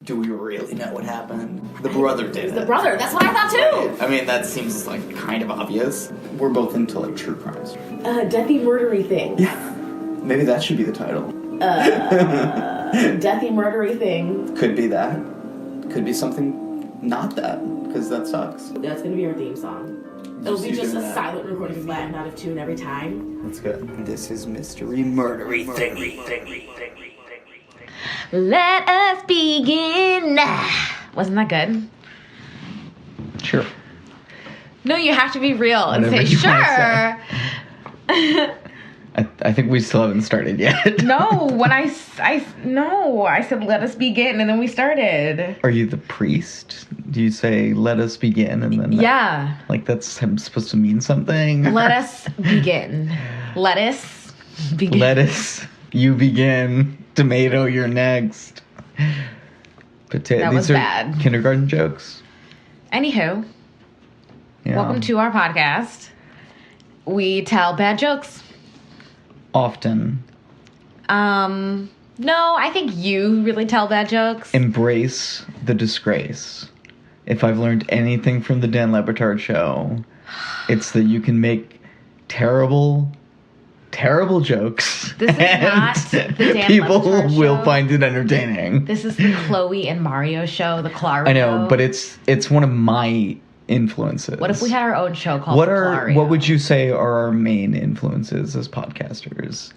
Do we really know what happened? The brother did it. The brother. That's what I thought too. Right. I mean, that seems like kind of obvious. We're both into like true crimes. Deathy murdery thing. Yeah. Maybe that should be the title. Deathy murdery thing. Could be that. Could be something not that, because that sucks. That's gonna be our theme song. It'll be just a silent recording flat, not a tune every time. That's good. This is Mystery Murdery Thingy. Let us begin. Wasn't that good? Sure. No, you have to be real and Whatever say you sure. I think we still haven't started yet. No, I said let us begin, and then we started. Are you the priest? Do you say let us begin, and then Yeah. like that's supposed to mean something? Let us begin. Lettuce begin. Lettuce, you begin. Tomato, you're next. Potato. That These was are bad. kindergarten jokes. Anywho, Yeah. welcome to our podcast. We tell bad jokes. Often. No, I think you really tell bad jokes. Embrace the disgrace. If I've learned anything from the Dan Lebertard show, it's that you can make terrible jokes. This is not the Dan people Lebertard will show. find it entertaining. This is the Chloe and Mario show, the Clario. I know, but it's one of my influences. What if we had our own show called the Clario? What would you say are our main influences as podcasters?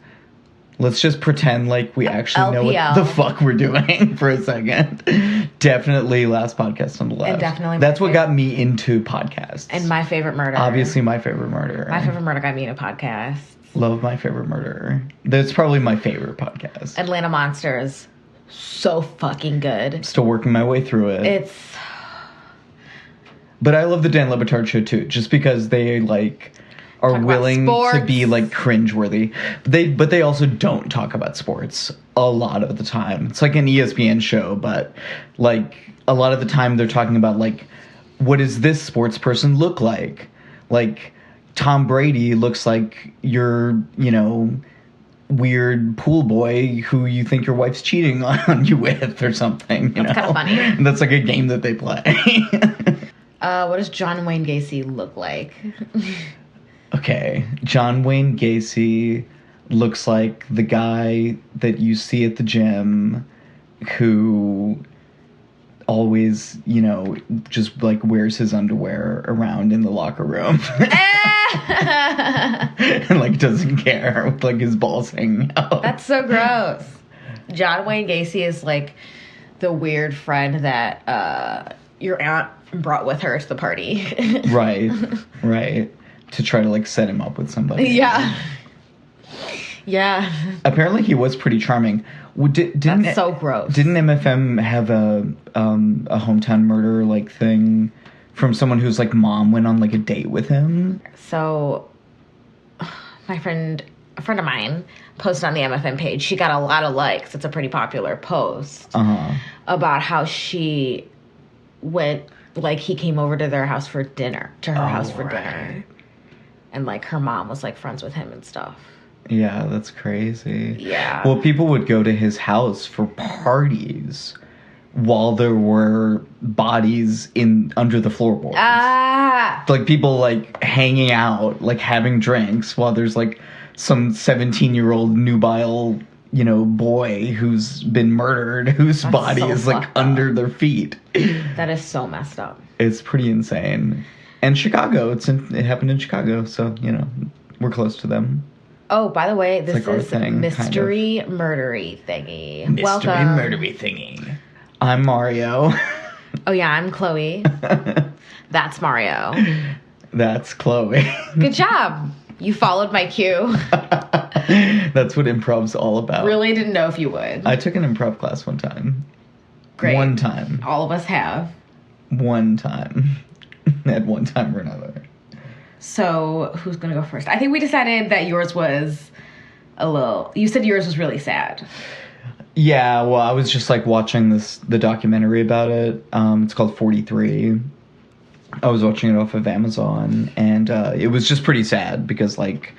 Let's just pretend like we actually know LPL. what the fuck we're doing for a second. Definitely Last Podcast on the Left. And definitely That's my what got me into podcasts. And My Favorite Murder. Obviously My Favorite Murder. My Favorite Murder got me into podcasts. Love My Favorite Murder. That's probably my favorite podcast. Atlanta Monsters. So fucking good. Still working my way through it. But I love the Dan Lebertard show too, just because they like are Talk about willing to sports. be like cringeworthy. But they also don't talk about sports a lot of the time. It's like an ESPN show, but like a lot of the time they're talking about like, what does this sports person look like? Like Tom Brady looks like your, weird pool boy who you think your wife's cheating on you with or something. That's kind of funny. That's like a game that they play. What does John Wayne Gacy look like? Okay, John Wayne Gacy looks like the guy that you see at the gym who always, just like wears his underwear around in the locker room. And like doesn't care with like his balls hanging out. That's so gross. John Wayne Gacy is like the weird friend that your aunt brought with her to the party. Right. To try to like set him up with somebody. Yeah. Apparently he was pretty charming. That's so gross. Didn't MFM have a hometown murder like thing from someone whose like mom went on like a date with him? So a friend of mine posted on the MFM page. She got a lot of likes. It's a pretty popular post about how she went, like he came over to their house for dinner, dinner. And like her mom was like friends with him and stuff. Yeah, that's crazy. Yeah. Well, people would go to his house for parties while there were bodies under the floorboards. Like people like hanging out, like having drinks while there's like some 17-year-old nubile, boy who's been murdered, whose body is like under their feet. That is so messed up. It's pretty insane. And Chicago, it happened in Chicago, so, we're close to them. Oh, by the way, this like our is thing, Mystery Murdery Thingy. Mystery Welcome. Murdery Thingy. I'm Mario. Oh yeah, I'm Chloe. That's Mario. That's Chloe. Good job. You followed my cue. That's what improv's all about. Really didn't know if you would. I took an improv class one time. Great. One time. All of us have. One time. At one time or another. So, who's going to go first? I think we decided that yours was you said yours was really sad. Yeah, well, I was just like watching the documentary about it. It's called 43. I was watching it off of Amazon, and it was just pretty sad because, like,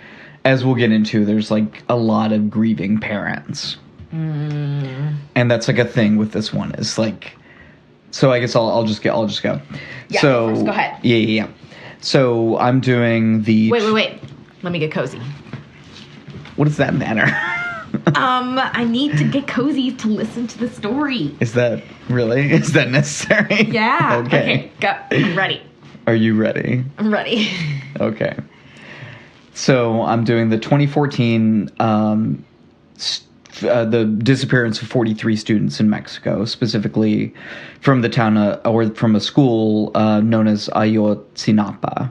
as we'll get into, there's like a lot of grieving parents. And that's like a thing with this one is like So I guess I'll just go. Yeah, so go ahead. Yeah. So I'm doing the. Wait. Let me get cozy. What does that matter? I need to get cozy to listen to the story. Is that necessary? Yeah. Okay. Go. I'm ready. Are you ready? I'm ready. Okay. So I'm doing the 2014 the disappearance of 43 students in Mexico, specifically from the town or from a school known as Ayotzinapa.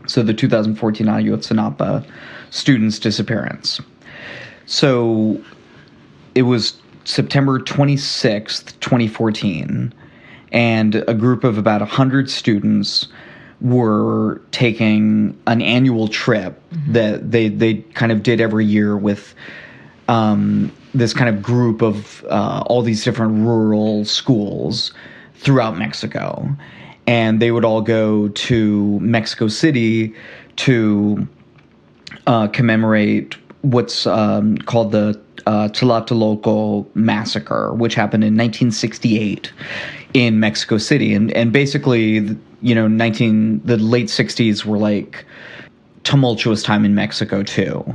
So the 2014 Ayotzinapa students' disappearance. So it was September 26th, 2014, and a group of about 100 students were taking an annual trip that they kind of did every year with this kind of group of all these different rural schools throughout Mexico. And they would all go to Mexico City to commemorate what's called the Tlatelolco massacre, which happened in 1968 in Mexico City. And basically, the late 60s were like tumultuous time in Mexico too,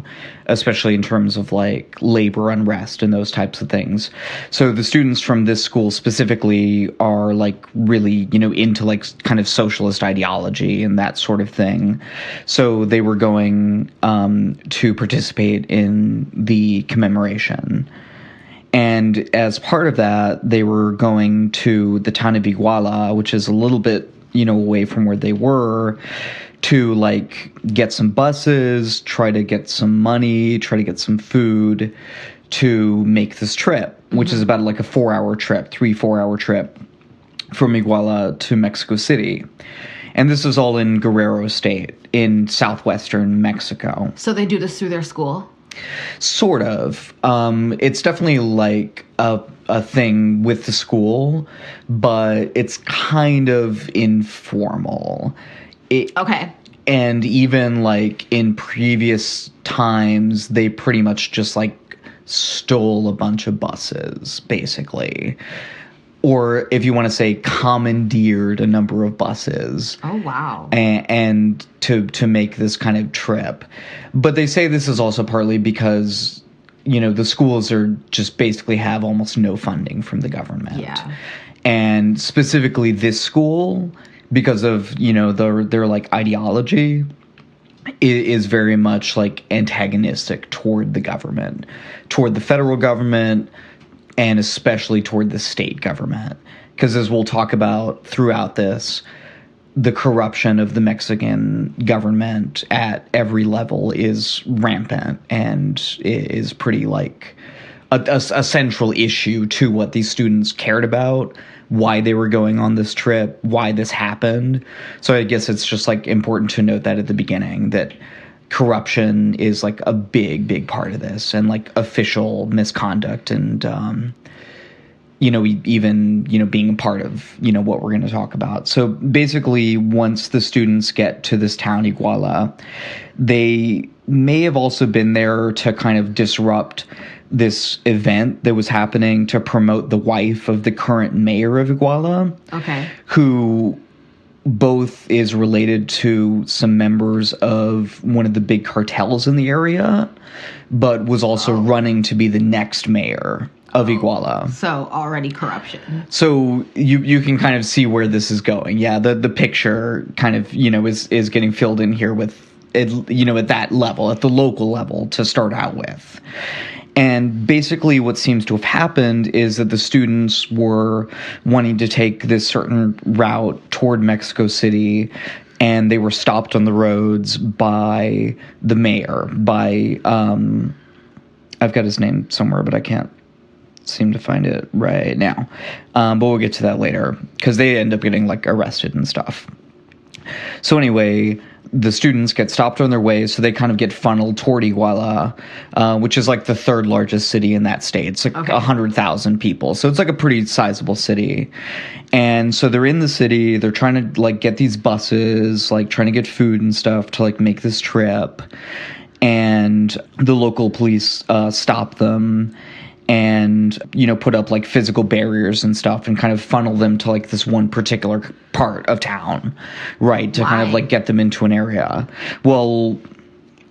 especially in terms of like labor unrest and those types of things. So the students from this school specifically are like really, into like kind of socialist ideology and that sort of thing. So they were going to participate in the commemoration. And as part of that, they were going to the town of Iguala, which is a little bit, away from where they were, to like get some buses, try to get some money, try to get some food to make this trip, which is about like a 4-hour trip, 4-hour trip from Iguala to Mexico City. And this is all in Guerrero State in southwestern Mexico. So they do this through their school? Sort of. It's definitely like a thing with the school, but it's kind of informal. Okay. And even like in previous times, they pretty much just like stole a bunch of buses, basically. Or if you want to say commandeered a number of buses. Oh, wow. And to make this kind of trip. But they say this is also partly because, the schools are just basically have almost no funding from the government. Yeah. And specifically this school, because of, their like ideology, is very much like antagonistic toward the government, toward the federal government, and especially toward the state government. Because as we'll talk about throughout this, the corruption of the Mexican government at every level is rampant and is pretty like a central issue to what these students cared about, why they were going on this trip, why this happened. So I guess it's just like important to note that at the beginning, that corruption is like a big part of this, and like official misconduct, and even being a part of what we're going to talk about. So basically, once the students get to this town Iguala, they may have also been there to kind of disrupt this event that was happening to promote the wife of the current mayor of Iguala. Okay. Who both is related to some members of one of the big cartels in the area, but was also running to be the next mayor of Iguala. So already corruption. So you can kind of see where this is going. Yeah, the picture kind of, is getting filled in here with, at that level, at the local level to start out with. And basically what seems to have happened is that the students were wanting to take this certain route toward Mexico City, and they were stopped on the roads by the mayor, by, I've got his name somewhere, but I can't seem to find it right now. But we'll get to that later, because they end up getting like arrested and stuff. So anyway, the students get stopped on their way, so they kind of get funneled toward Iguala, which is like the third largest city in that state. It's like 100,000 people, so it's like a pretty sizable city. And so they're in the city, they're trying to like get these buses, like trying to get food and stuff to like make this trip. And the local police stop them, and, put up like physical barriers and stuff and kind of funnel them to like this one particular part of town, right? To kind of like get them into an area. Well,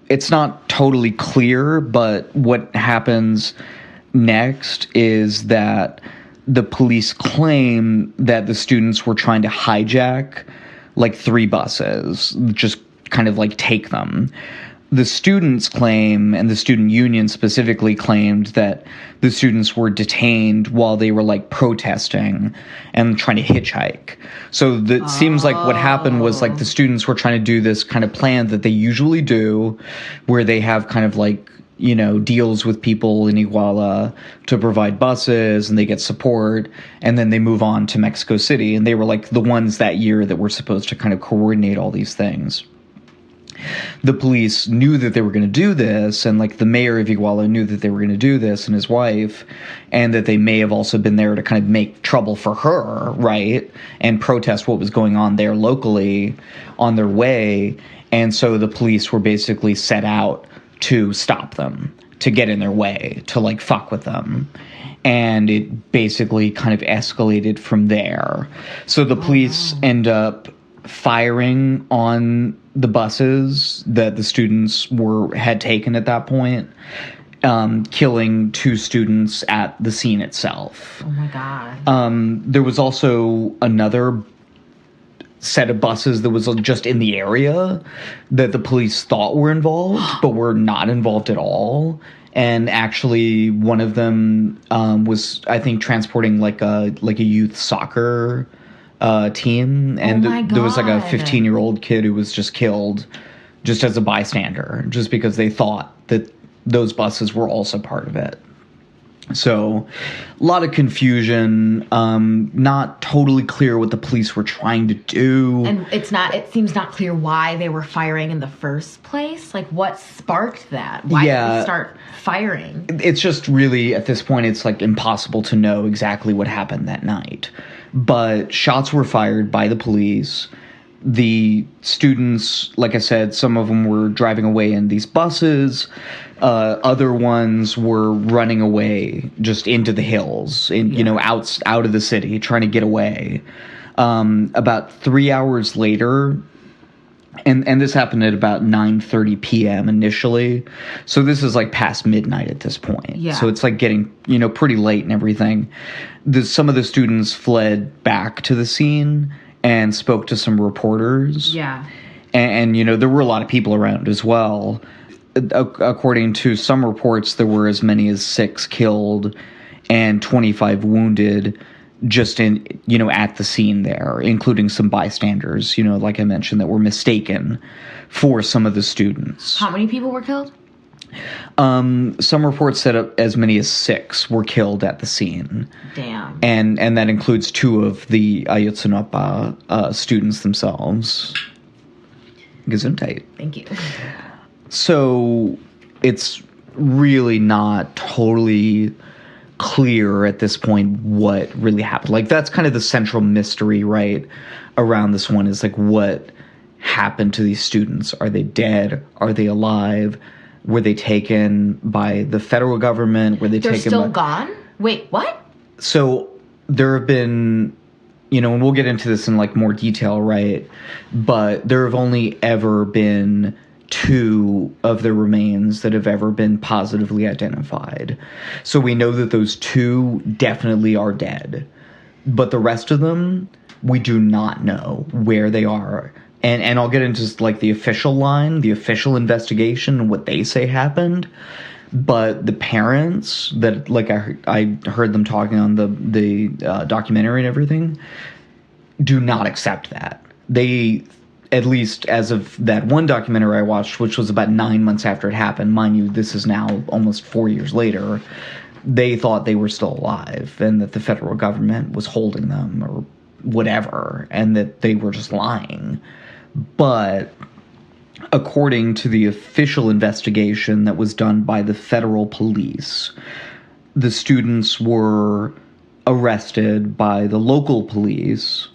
it's not totally clear, but what happens next is that the police claim that the students were trying to hijack like 3 buses, just kind of like take them. The students claim, and the student union specifically claimed, that the students were detained while they were like protesting and trying to hitchhike. So it seems like what happened was like the students were trying to do this kind of plan that they usually do, where they have kind of like, deals with people in Iguala to provide buses, and they get support, and then they move on to Mexico City. And they were like the ones that year that were supposed to kind of coordinate all these things. The police knew that they were going to do this, and like the mayor of Iguala knew that they were going to do this, and his wife, and that they may have also been there to kind of make trouble for her, right? And protest what was going on there locally on their way. And so the police were basically set out to stop them, to get in their way, to like fuck with them. And it basically kind of escalated from there. So the police end up firing on the buses that the students had taken at that point, killing 2 students at the scene itself. Oh my God. There was also another set of buses that was just in the area that the police thought were involved, but were not involved at all. And actually, one of them was, I think, transporting like a youth soccer team, and there was like a 15-year-old kid who was just killed just as a bystander, just because they thought that those buses were also part of it. So a lot of confusion, not totally clear what the police were trying to do. And it seems not clear why they were firing in the first place. Like, what sparked that? Why did they start firing? It's just really, at this point, it's like impossible to know exactly what happened that night. But shots were fired by the police. The students, like I said, some of them were driving away in these buses. Other ones were running away just into the hills, out of the city, trying to get away. About 3 hours later, and this happened at about 9:30 p.m. initially. So this is like past midnight at this point. Yeah. So it's like getting, pretty late and everything. Some of the students fled back to the scene and spoke to some reporters. Yeah. And there were a lot of people around as well. According to some reports, there were as many as 6 killed and 25 wounded just in, at the scene there, including some bystanders, like I mentioned, that were mistaken for some of the students. How many people were killed? Some reports said as many as 6 were killed at the scene. Damn. And that includes 2 of the Ayotzinapa students themselves. Gesundheit. Thank you. So it's really not totally clear at this point what really happened. Like, that's kind of the central mystery, right, around this one, is like, what happened to these students? Are they dead? Are they alive? Were they taken by the federal government? They're still gone? Wait, what? So there have been, and we'll get into this in like more detail, right? But there have only ever been 2 of the remains that have ever been positively identified. So we know that those 2 definitely are dead. But the rest of them, we do not know where they are. And I'll get into like the official line, the official investigation, and what they say happened. But the parents that, like, I heard them talking on the documentary and everything, do not accept that. They, at least as of that one documentary I watched, which was about 9 months after it happened, mind you, this is now almost 4 years later, they thought they were still alive and that the federal government was holding them or whatever, and that they were just lying. But according to the official investigation that was done by the federal police, the students were arrested by the local police.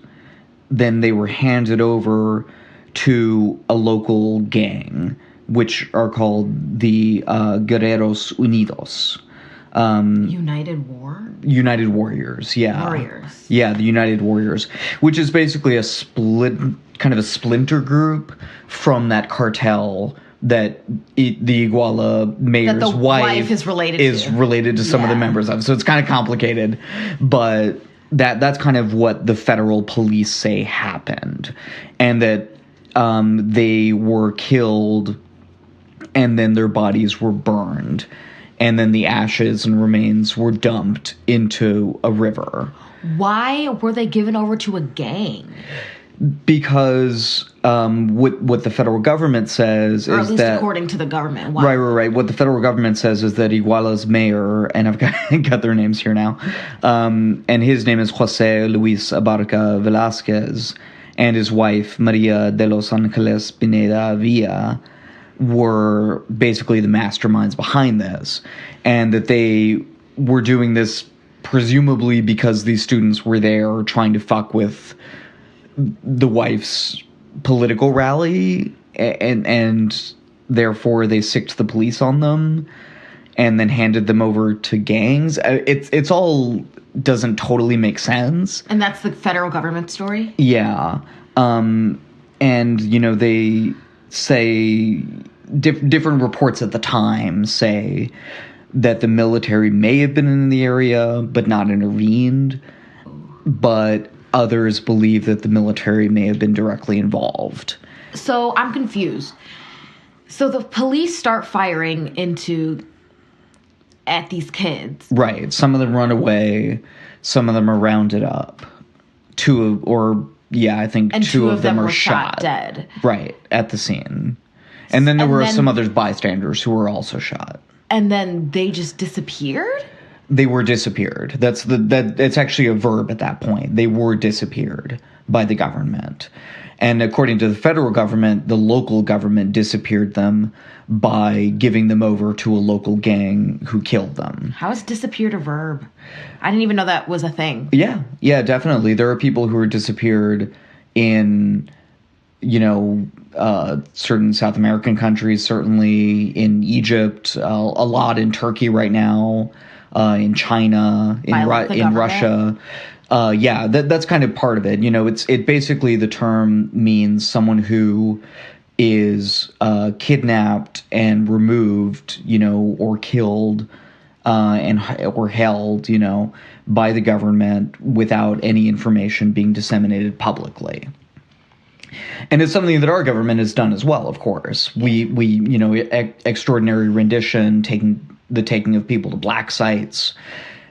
Then they were handed over to a local gang, which are called the Guerreros Unidos. United Warriors, yeah. Warriors. Yeah, the United Warriors, which is basically a splinter group from that cartel that the Iguala mayor's wife is related to some of the members of. So it's kind of complicated, but that's kind of what the federal police say happened, and that they were killed and then their bodies were burned, and then the ashes and remains were dumped into a river. Why were they given over to a gang? Because what the federal government says or is at least that, according to the government. Why? Right. What the federal government says is that Iguala's mayor, and I've got their names here now, and his name is Jose Luis Abarca Velázquez, and his wife Maria de los Angeles Pineda Villa were basically the masterminds behind this, and that they were doing this presumably because these students were there trying to fuck with the wife's political rally, and therefore they sicked the police on them and then handed them over to gangs. It's all doesn't totally make sense. And that's the federal government story? Yeah. And, they say different reports at the time say that the military may have been in the area but not intervened, but others believe that the military may have been directly involved. So I'm confused. So the police start firing at these kids. Right. Some of them run away. Some of them are rounded up. I think two of them were shot dead. Right, at the scene. And then there were some other bystanders who were also shot. And then they just disappeared? They were disappeared. It's actually a verb at that point. They were disappeared by the government. And according to the federal government, the local government disappeared them by giving them over to a local gang who killed them. How is disappeared a verb? I didn't even know that was a thing. Yeah, definitely. There are people who are disappeared in, certain South American countries, certainly in Egypt, a lot in Turkey right now. In China, in Russia. That's kind of part of it. It basically, the term means someone who is kidnapped and removed, or killed or held, by the government without any information being disseminated publicly. And it's something that our government has done as well, of course. We extraordinary rendition, the taking of people to black sites,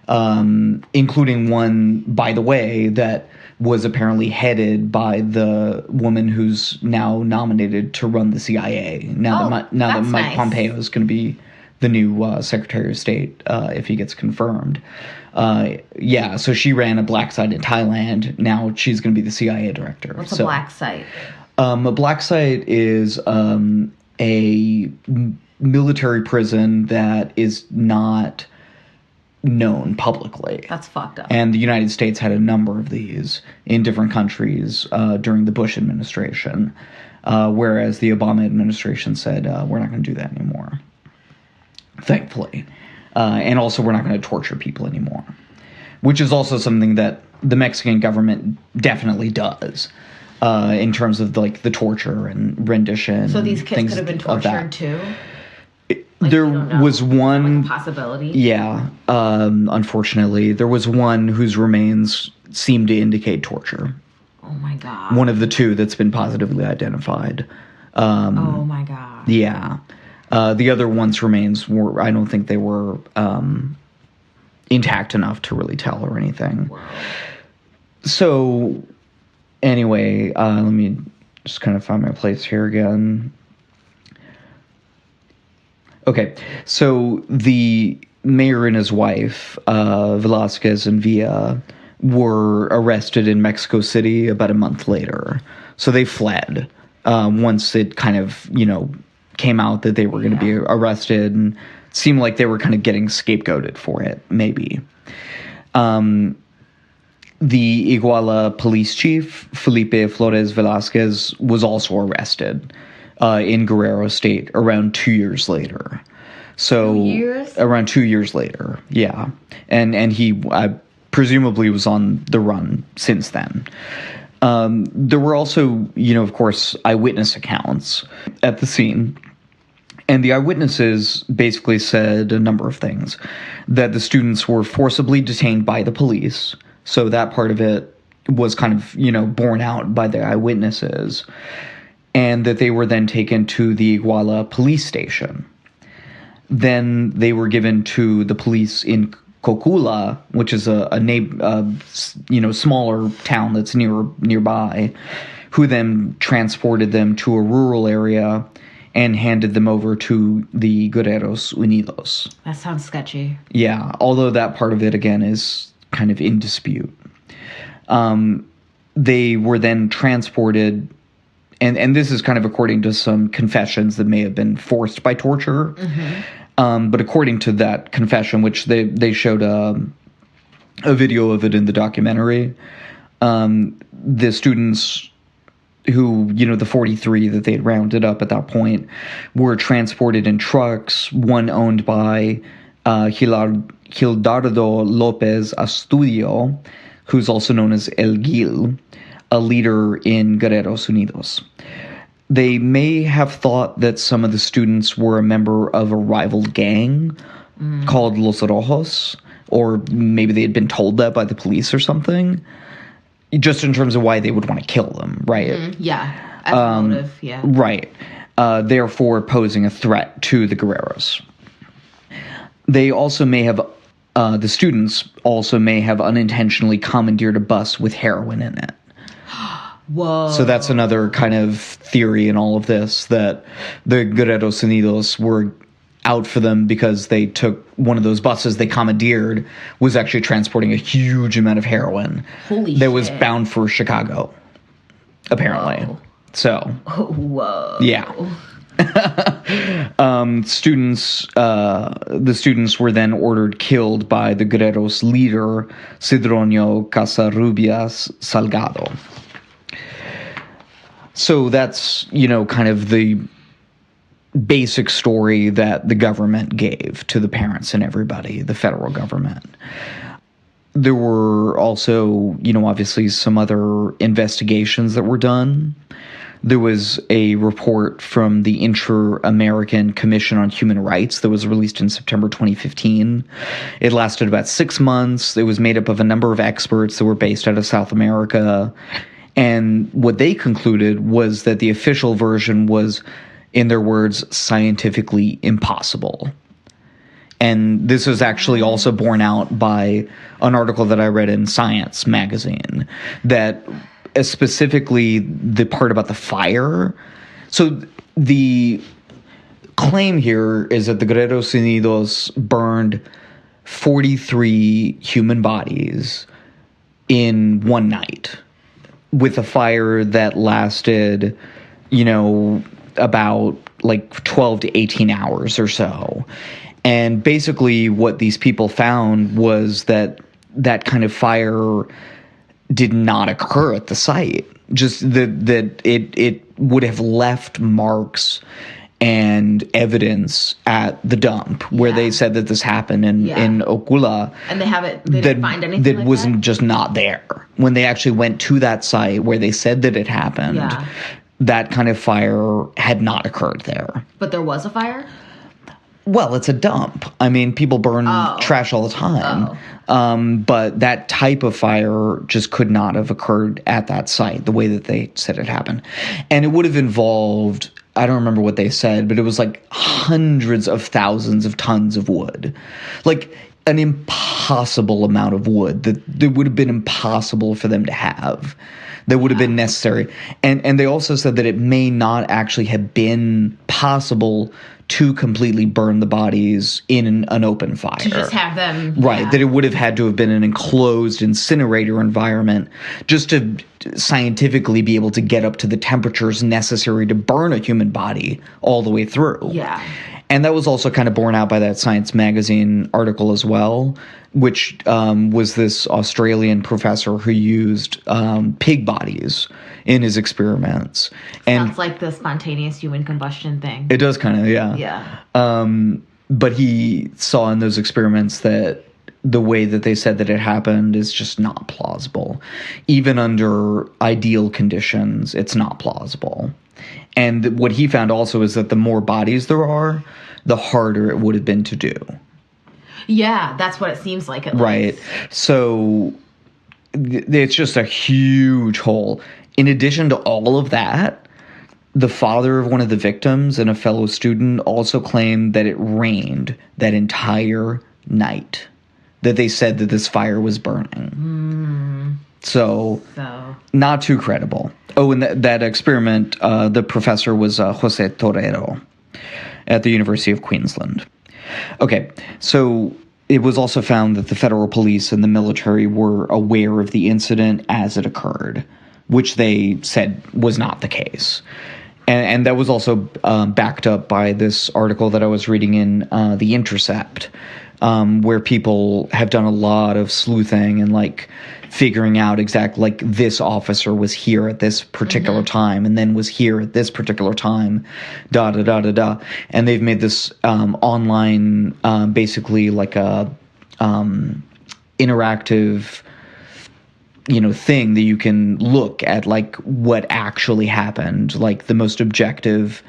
including one, by the way, that was apparently headed by the woman who's now nominated to run the CIA. Now that Mike Pompeo is going to be the new Secretary of State if he gets confirmed. So she ran a black site in Thailand. Now she's going to be the CIA director. What's a black site? A black site is a military prison that is not known publicly. That's fucked up. And the United States had a number of these in different countries during the Bush administration, whereas the Obama administration said, we're not going to do that anymore, thankfully. And also, we're not going to torture people anymore, which is also something that the Mexican government definitely does. In terms of the torture and rendition. So these kids could have been tortured too? There was one possibility. Yeah, unfortunately, there was one whose remains seemed to indicate torture. Oh my god! One of the two that's been positively identified. Oh my god! Yeah, the other one's remains were. I don't think they were intact enough to really tell or anything. Wow. So. Anyway, let me just kind of find my place here again. Okay, so the mayor and his wife, Velázquez and Villa, were arrested in Mexico City about a month later. So they fled once it kind of, came out that they were going to be arrested, and it seemed like they were kind of getting scapegoated for it, maybe. The Iguala police chief, Felipe Flores Velázquez, was also arrested in Guerrero State around 2 years later. So 2 years? Around 2 years later, yeah. And he presumably was on the run since then. There were also, of course, eyewitness accounts at the scene. And the eyewitnesses basically said a number of things. That the students were forcibly detained by the police. So that part of it was kind of, borne out by the eyewitnesses. And that they were then taken to the Iguala police station. Then they were given to the police in Cocula, which is a smaller town that's nearby, who then transported them to a rural area and handed them over to the Guerreros Unidos. That sounds sketchy. Yeah, although that part of it, again, is kind of in dispute. They were then transported, and this is kind of according to some confessions that may have been forced by torture. Mm-hmm. But according to that confession, which they showed a video of it in the documentary, the students who, the 43 that they had rounded up at that point, were transported in trucks, one owned by Gildardo Lopez Astudio, who's also known as El Gil, a leader in Guerreros Unidos. They may have thought that some of the students were a member of a rival gang called Los Rojos, or maybe they had been told that by the police or something, just in terms of why they would want to kill them, right? Yeah, as a motive, yeah. Right. Therefore posing a threat to the Guerreros. They also may have, the students also may have unintentionally commandeered a bus with heroin in it. Whoa. So that's another kind of theory in all of this, that the Guerreros Unidos were out for them because they took one of those buses they commandeered was actually transporting a huge amount of heroin. Holy that shit. was bound for Chicago, apparently. Whoa. So. Whoa. Yeah. The students were then ordered killed by the Guerreros leader, Sidronio Casarubias Salgado. So that's, kind of the basic story that the government gave to the parents and everybody, the federal government. There were also, obviously some other investigations that were done. There was a report from the Inter-American Commission on Human Rights that was released in September 2015. It lasted about 6 months. It was made up of a number of experts that were based out of South America. And what they concluded was that the official version was, in their words, scientifically impossible. And this was actually also borne out by an article that I read in Science magazine, that specifically the part about the fire. So the claim here is that the Guerreros Unidos burned 43 human bodies in one night with a fire that lasted, about 12 to 18 hours or so. And basically what these people found was that kind of fire did not occur at the site. Just that it would have left marks and evidence at the dump where they said that this happened in Ocula. And they didn't find anything that wasn't just not there. When they actually went to that site where they said that it happened, that kind of fire had not occurred there. But there was a fire? Well, it's a dump. I mean, people burn trash all the time. But that type of fire just could not have occurred at that site the way that they said it happened. And it would have involved, I don't remember what they said, but it was hundreds of thousands of tons of wood. An impossible amount of wood that would have been impossible for them to have. That would have been necessary. And they also said that it may not actually have been possible to completely burn the bodies in an open fire. To just have them. Right, that it would have had to have been an enclosed incinerator environment just to scientifically be able to get up to the temperatures necessary to burn a human body all the way through. Yeah. And that was also kind of borne out by that Science magazine article as well, which was this Australian professor who used pig bodies in his experiments. Sounds like the spontaneous human combustion thing. It does kind of, yeah. Yeah. But he saw in those experiments that the way that they said that it happened is just not plausible. Even under ideal conditions, it's not plausible. And what he found also is that the more bodies there are, the harder it would have been to do. Yeah, that's what it seems like. Right. So it's just a huge hole. In addition to all of that, the father of one of the victims and a fellow student also claimed that it rained that entire night. That they said that this fire was burning. So, not too credible. Oh, and that experiment, the professor was Jose Torero at the University of Queensland. Okay, so it was also found that the federal police and the military were aware of the incident as it occurred, which they said was not the case. And that was also backed up by this article that I was reading in The Intercept, where people have done a lot of sleuthing and like figuring out exactly like this officer was here at this particular time and then was here at this particular time, da da da da da. And they've made this online, basically like a interactive, thing that you can look at like what actually happened, like the most objective,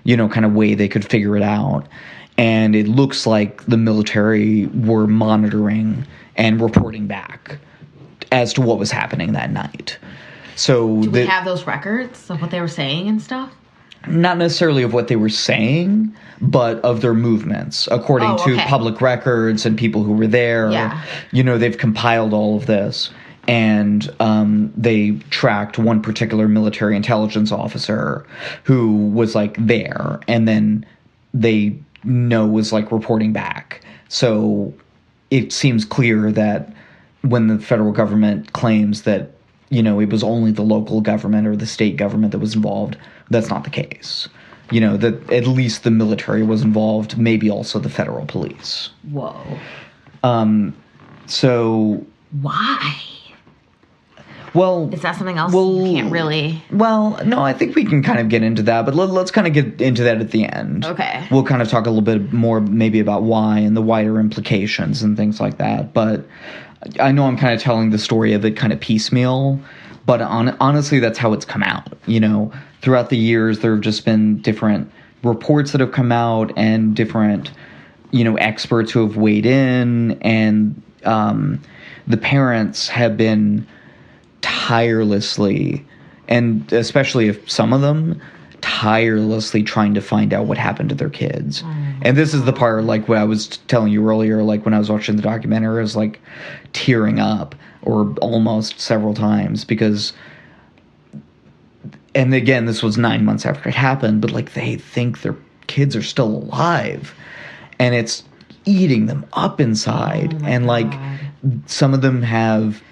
kind of way they could figure it out. And it looks like the military were monitoring and reporting back as to what was happening that night. So do we have those records of what they were saying and stuff? Not necessarily of what they were saying, but of their movements, according to public records and people who were there. Yeah. They've compiled all of this. And they tracked one particular military intelligence officer who was like there, and then they was like reporting back. So it seems clear that when the federal government claims that, it was only the local government or the state government that was involved, that's not the case. That at least the military was involved, maybe also the federal police. Whoa. So why? Well, is that something else you can't really... Well, no, I think we can kind of get into that, but let's kind of get into that at the end. Okay. We'll kind of talk a little bit more maybe about why and the wider implications and things like that. But I know I'm kind of telling the story of it kind of piecemeal, but honestly, that's how it's come out. Throughout the years, there have just been different reports that have come out and different, experts who have weighed in, and the parents have been tirelessly, and especially if some of them tirelessly trying to find out what happened to their kids. And this is the part, like what I was telling you earlier, like when I was watching the documentary, I was like tearing up, or almost several times, because, and again, this was 9 months after it happened, but like they think their kids are still alive, and it's eating them up inside. And like some of them have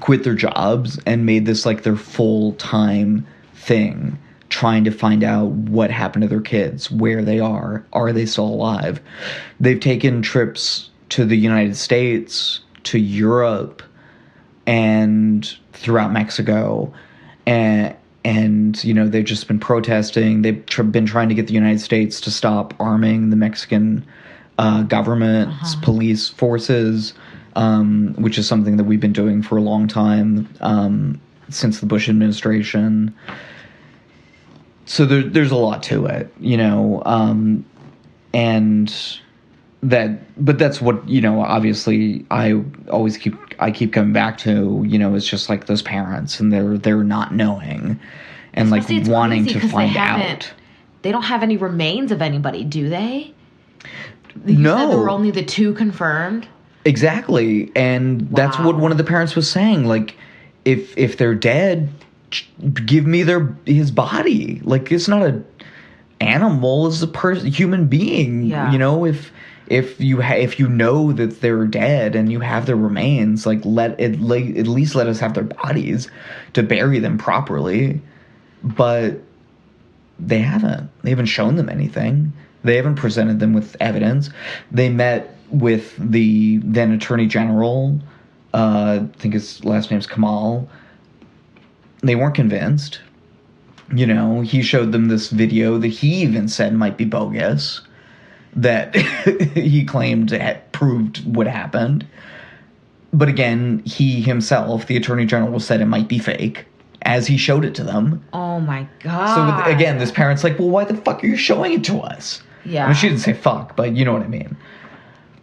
quit their jobs and made this like their full-time thing, trying to find out what happened to their kids, where they are they still alive. They've taken trips to the United States, to Europe, and throughout Mexico, and they've just been protesting. They've been trying to get the United States to stop arming the Mexican government's police forces, which is something that we've been doing for a long time, since the Bush administration. So there's a lot to it, but that's what, obviously I keep coming back to, it's just like those parents, and they're not knowing, and especially like wanting to find out. They don't have any remains of anybody, do they? No. Said there were only the 2 confirmed. Exactly. And that's what one of the parents was saying. Like, if they're dead, give me his body. Like, it's not an animal, it's a human being. Yeah. If you know that they're dead and you have their remains, like at least let us have their bodies to bury them properly. But they haven't shown them anything. They haven't presented them with evidence. They met with the then Attorney General, I think his last name's Kamal. They weren't convinced. He showed them this video that he even said might be bogus. that he claimed proved what happened. But again, he himself, the Attorney General, said it might be fake as he showed it to them. Oh my God. So again, this parent's like, well, why the fuck are you showing it to us? Yeah. I mean, she didn't say fuck, but you know what I mean.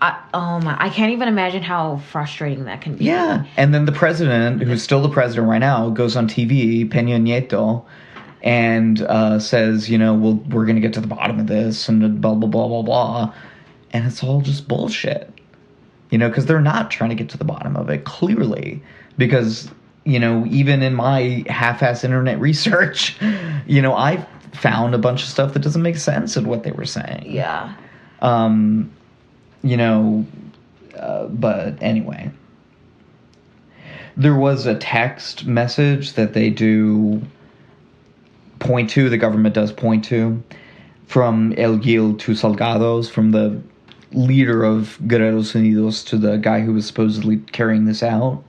I can't even imagine how frustrating that can be. Yeah. And then the president, who's still the president right now, goes on TV, Peña Nieto, and says, well, we're going to get to the bottom of this and blah, blah, blah, blah, blah. And it's all just bullshit. Because they're not trying to get to the bottom of it, clearly. Because, even in my half-ass internet research, I found a bunch of stuff that doesn't make sense in what they were saying. Yeah. But anyway. There was a text message that they do point to, the government does point to, from El Gil to Salgados, from the leader of Guerreros Unidos to the guy who was supposedly carrying this out,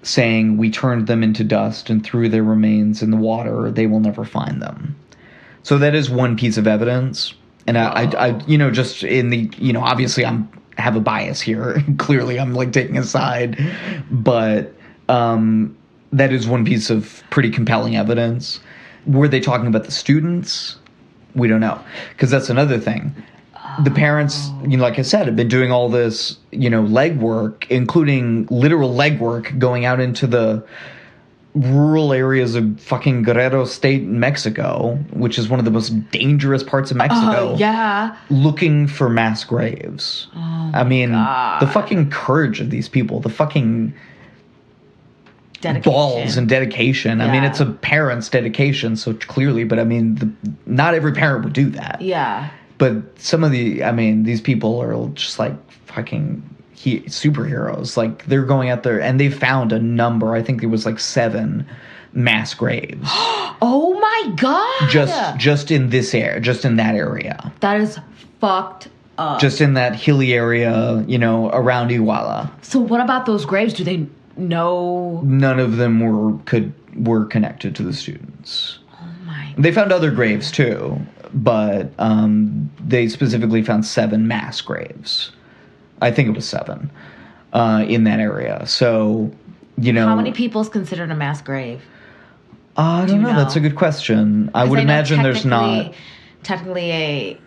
saying, we turned them into dust and threw their remains in the water. They will never find them. So that is one piece of evidence. And I just in the, obviously I have a bias here. Clearly I'm like taking a side. But that is one piece of pretty compelling evidence. Were they talking about the students? We don't know. Because that's another thing. The parents, like I said, have been doing all this, legwork, including literal legwork, going out into the rural areas of fucking Guerrero State in Mexico, which is one of the most dangerous parts of Mexico. Yeah. Looking for mass graves. Oh, I mean, God. the fucking courage of these people, the fucking dedication. Balls and dedication. Yeah. I mean, it's a parent's dedication, so clearly, but I mean, not every parent would do that. Yeah. But some of these people are just like fucking superheroes. Like, they're going out there and they found a number. I think it was like 7 mass graves. Oh my God. Just in this area, just in that area. That is fucked up. Just in that hilly area, around Iguala. So what about those graves? Do they know? None of them were connected to the students. Oh my. They found other graves too. But they specifically found 7 mass graves. I think it was 7 in that area. So, How many people is considered a mass grave? I don't know. That's a good question. I would imagine there's not. Technically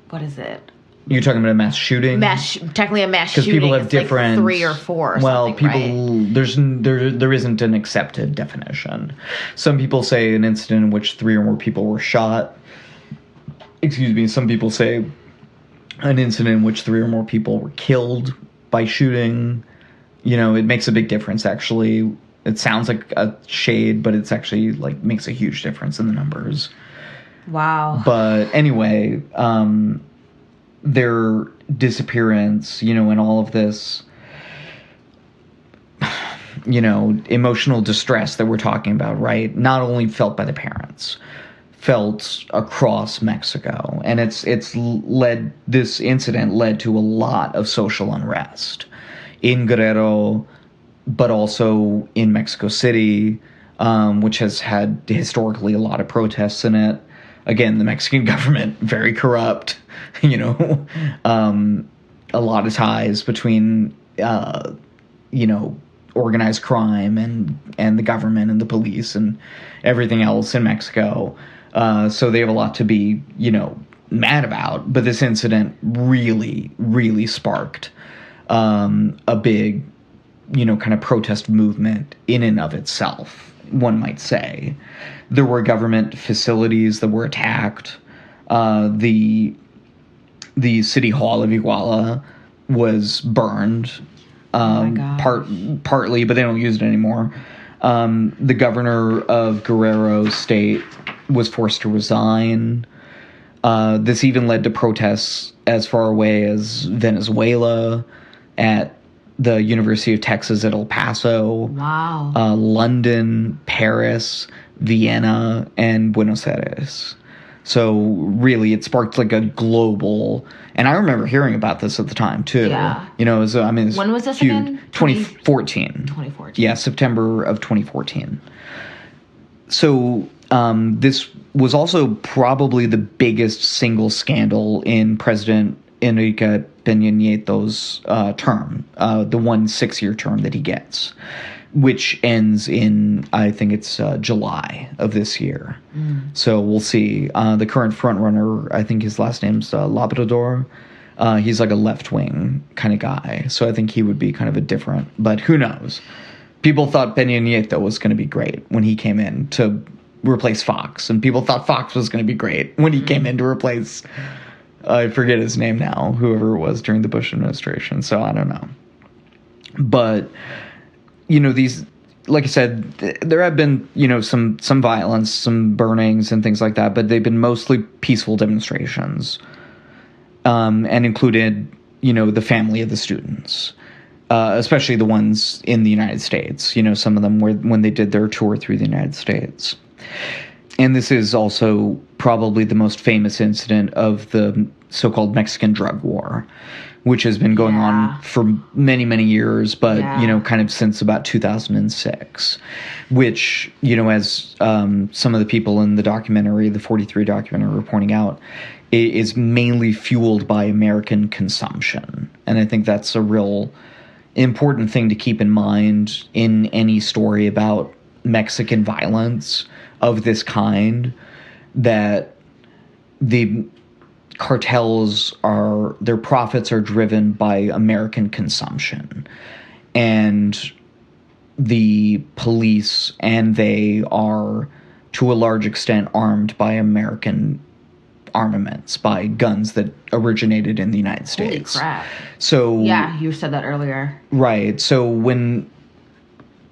what is it? You're talking about a mass shooting? Technically a mass shooting. Because people have different. Like 3 or 4 or something, right? There isn't an accepted definition. Some people say an incident in which 3 or more people were shot. Excuse me, some people say an incident in which 3 or more people were killed by shooting. It makes a big difference, actually. It sounds like a shade, but it's actually, makes a huge difference in the numbers. Wow. But anyway, their disappearance, and all of this, emotional distress that we're talking about, right? Not only felt by the parents, felt across Mexico. And this incident led to a lot of social unrest in Guerrero, but also in Mexico City, which has had historically a lot of protests in it. Again, the Mexican government, very corrupt, a lot of ties between, organized crime and the government and the police and everything else in Mexico. So they have a lot to be, mad about. But this incident really, really sparked a big, kind of protest movement in and of itself, one might say. There were government facilities that were attacked. The city hall of Iguala was burned. Partly, but they don't use it anymore. The governor of Guerrero State was forced to resign. This even led to protests as far away as Venezuela, at the University of Texas at El Paso. Wow. London, Paris, Vienna, and Buenos Aires. So really, it sparked like a global. And I remember hearing about this at the time too. Yeah. It was, when was this again? 2014. 2014. Yeah, September of 2014. So this was also probably the biggest single scandal in President Enrique Peña Nieto's term, the 1 6-year term that he gets, which ends in, I think it's July of this year. So we'll see. The current frontrunner, I think his last name's Labrador. He's like a left-wing kind of guy, so I think he would be kind of a different, but who knows? People thought Peña Nieto was going to be great when he came in to replace Fox, and people thought Fox was going to be great when he came in to replace, I forget his name now, whoever it was during the Bush administration, so I don't know. But, these, like I said, there have been, some violence, some burnings and things like that, but they've been mostly peaceful demonstrations. And included, the family of the students, especially the ones in the United States. Some of them were when they did their tour through the United States. And this is also probably the most famous incident of the so-called Mexican drug war, which has been going on for many, many years, but, kind of since about 2006, which, as some of the people in the documentary, the 43 documentary, were pointing out, is mainly fueled by American consumption. And I think that's a real important thing to keep in mind in any story about Mexican violence of this kind, that the cartels their profits are driven by American consumption. And the police and they are, to a large extent, armed by American armaments, by guns that originated in the United States. Holy crap. So yeah, you said that earlier. Right. So when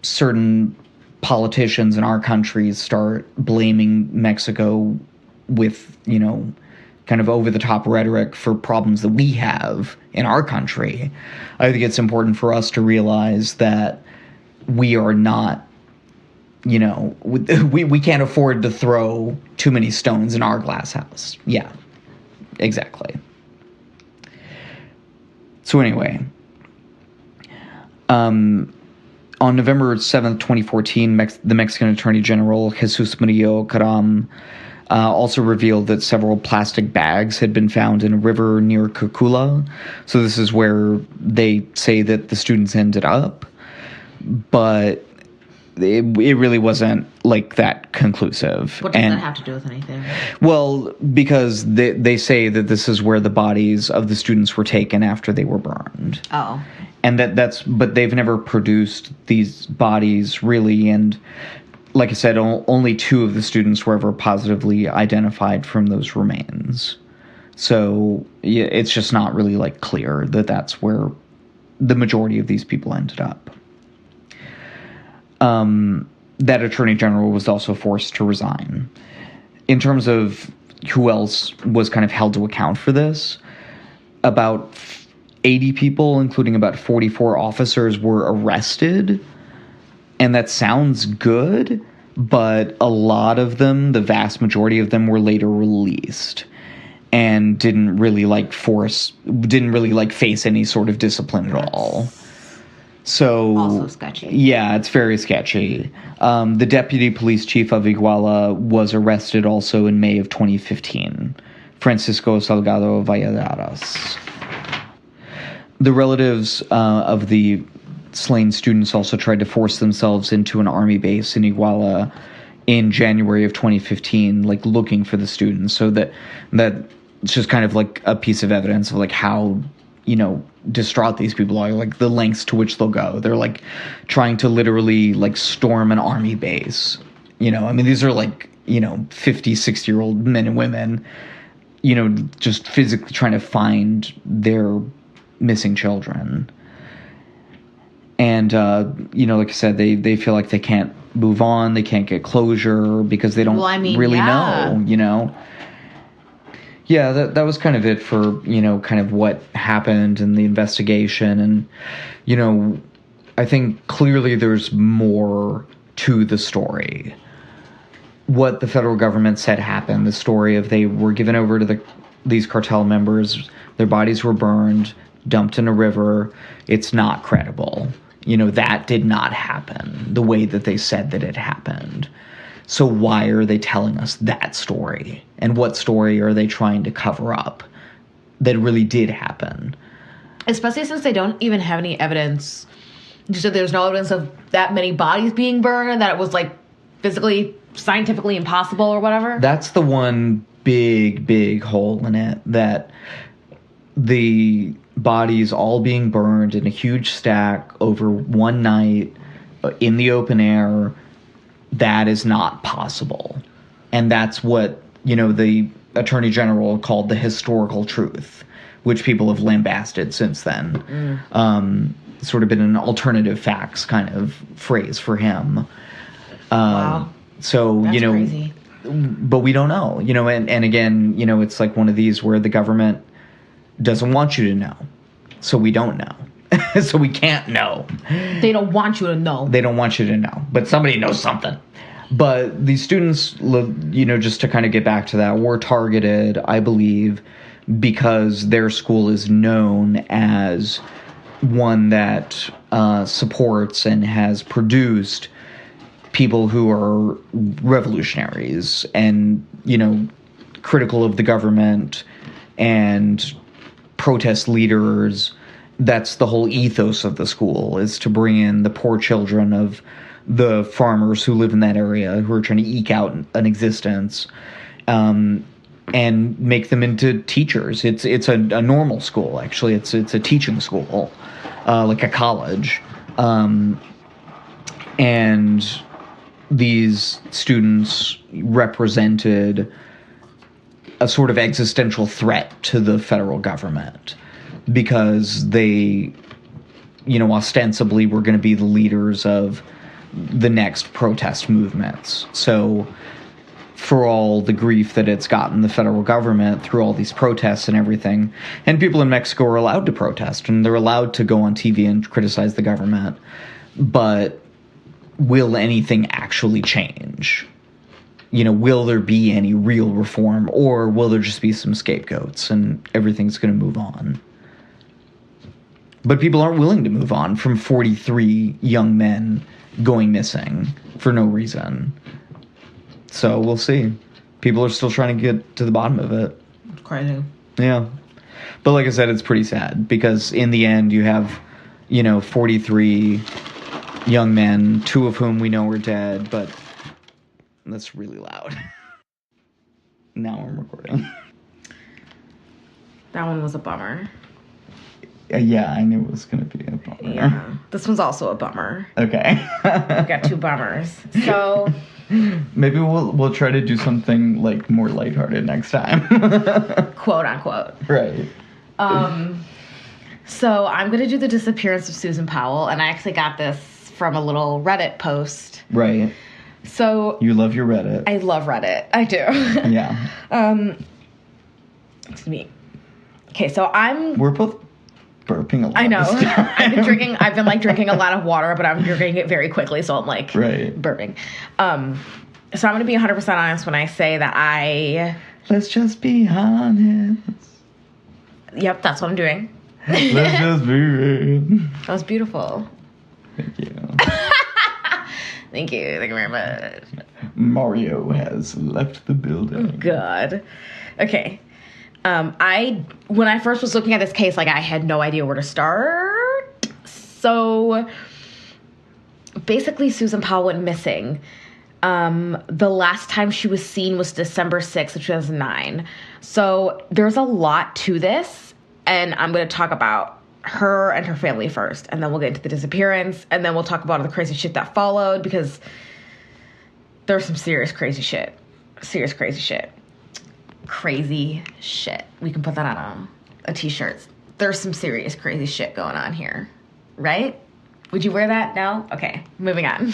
certain politicians in our country start blaming Mexico with, kind of over-the-top rhetoric for problems that we have in our country, I think it's important for us to realize that we are not, we can't afford to throw too many stones in our glass house. Yeah, exactly. So anyway, on November 7th, 2014, the Mexican Attorney General, Jesus Murillo Caram, also revealed that several plastic bags had been found in a river near Cocula. So this is where they say that the students ended up. But it really wasn't like that conclusive. What does that have to do with anything? Well, because they say that this is where the bodies of the students were taken after they were burned. Oh. And but they've never produced these bodies really, and like I said, only 2 of the students were ever positively identified from those remains. So yeah, it's just not really clear that that's where the majority of these people ended up. That attorney general was also forced to resign. In terms of who else was kind of held to account for this, about 80 people, including about 44 officers, were arrested. And that sounds good, but a lot of them, the vast majority of them, were later released and didn't really face any sort of discipline at all. So also sketchy. Yeah, it's very sketchy. The deputy police chief of Iguala was arrested also in May of 2015, Francisco Salgado Valladares. The relatives of the slain students also tried to force themselves into an army base in Iguala in January of 2015, looking for the students. So that's just kind of a piece of evidence of how, distraught these people are, the lengths to which they'll go. They're trying to literally storm an army base. These are 50, 60-year-old men and women, just physically trying to find their missing children. And, like I said, they feel like they can't move on, they can't get closure because they don't know. Yeah, that was kind of it for, kind of what happened in the investigation. And, I think clearly there's more to the story. What the federal government said happened, the story of they were given over to these cartel members, their bodies were burned, dumped in a river, it's not credible. That did not happen the way that they said that it happened. So why are they telling us that story? And what story are they trying to cover up that really did happen? Especially since they don't even have any evidence. You said there's no evidence of that many bodies being burned, that it was, like, physically, scientifically impossible or whatever. That's the one big hole in it, that the bodies all being burned in a huge stack over one night in the open air, that is not possible. And that's what, the Attorney General called the historical truth, which people have lambasted since then. Sort of been an alternative facts kind of phrase for him. Wow. So, That's crazy. But we don't know, and again, it's like one of these where the government doesn't want you to know. So we don't know. So we can't know. They don't want you to know. They don't want you to know. But somebody knows something. But these students, just to kind of get back to that, were targeted, I believe, because their school is known as one that supports and has produced people who are revolutionaries and, critical of the government and protest leaders. That's the whole ethos of the school, is to bring in the poor children of the farmers who live in that area, who are trying to eke out an existence, and make them into teachers. It's a normal school, actually. It's a teaching school, like a college. And these students represented a sort of existential threat to the federal government, because they, ostensibly were going to be the leaders of the next protest movements. So for all the grief that it's gotten the federal government through all these protests and everything, and people in Mexico are allowed to protest, and they're allowed to go on TV and criticize the government, but will anything actually change? Will there be any real reform, or will there just be some scapegoats and everything's going to move on? But people aren't willing to move on from 43 young men going missing for no reason. So we'll see. People are still trying to get to the bottom of it. It's crazy. Yeah. But like I said, it's pretty sad, because in the end you have, 43 young men, 2 of whom we know are dead, but that's really loud. Now I'm recording. That one was a bummer. Yeah, I knew it was going to be a bummer. Yeah. This one's also a bummer. Okay. We've got 2 bummers. So maybe we'll try to do something like more lighthearted next time. Quote unquote. Right. So I'm going to do the disappearance of Susan Powell, and I actually got this from a little Reddit post. Right. So you love your Reddit. I love Reddit. I do. Yeah. Excuse me. Okay, so we're both burping a lot. I know. I've been drinking a lot of water, but I'm drinking it very quickly, so I'm burping. So I'm going to be 100% honest when I say that let's just be honest. Yep, that's what I'm doing. Let's just be real. That was beautiful. Thank you. Thank you very much. Mario has left the building. Oh, God. Okay. When I first was looking at this case, I had no idea where to start. So basically, Susan Powell went missing. The last time she was seen was December 6th of 2009. So there's a lot to this, and I'm going to talk about her and her family first, and then we'll get into the disappearance, and then we'll talk about all the crazy shit that followed, because there's some serious crazy shit. Crazy shit. We can put that on a t-shirt. There's some serious crazy shit going on here. Right? Would you wear that? No? Okay. Moving on.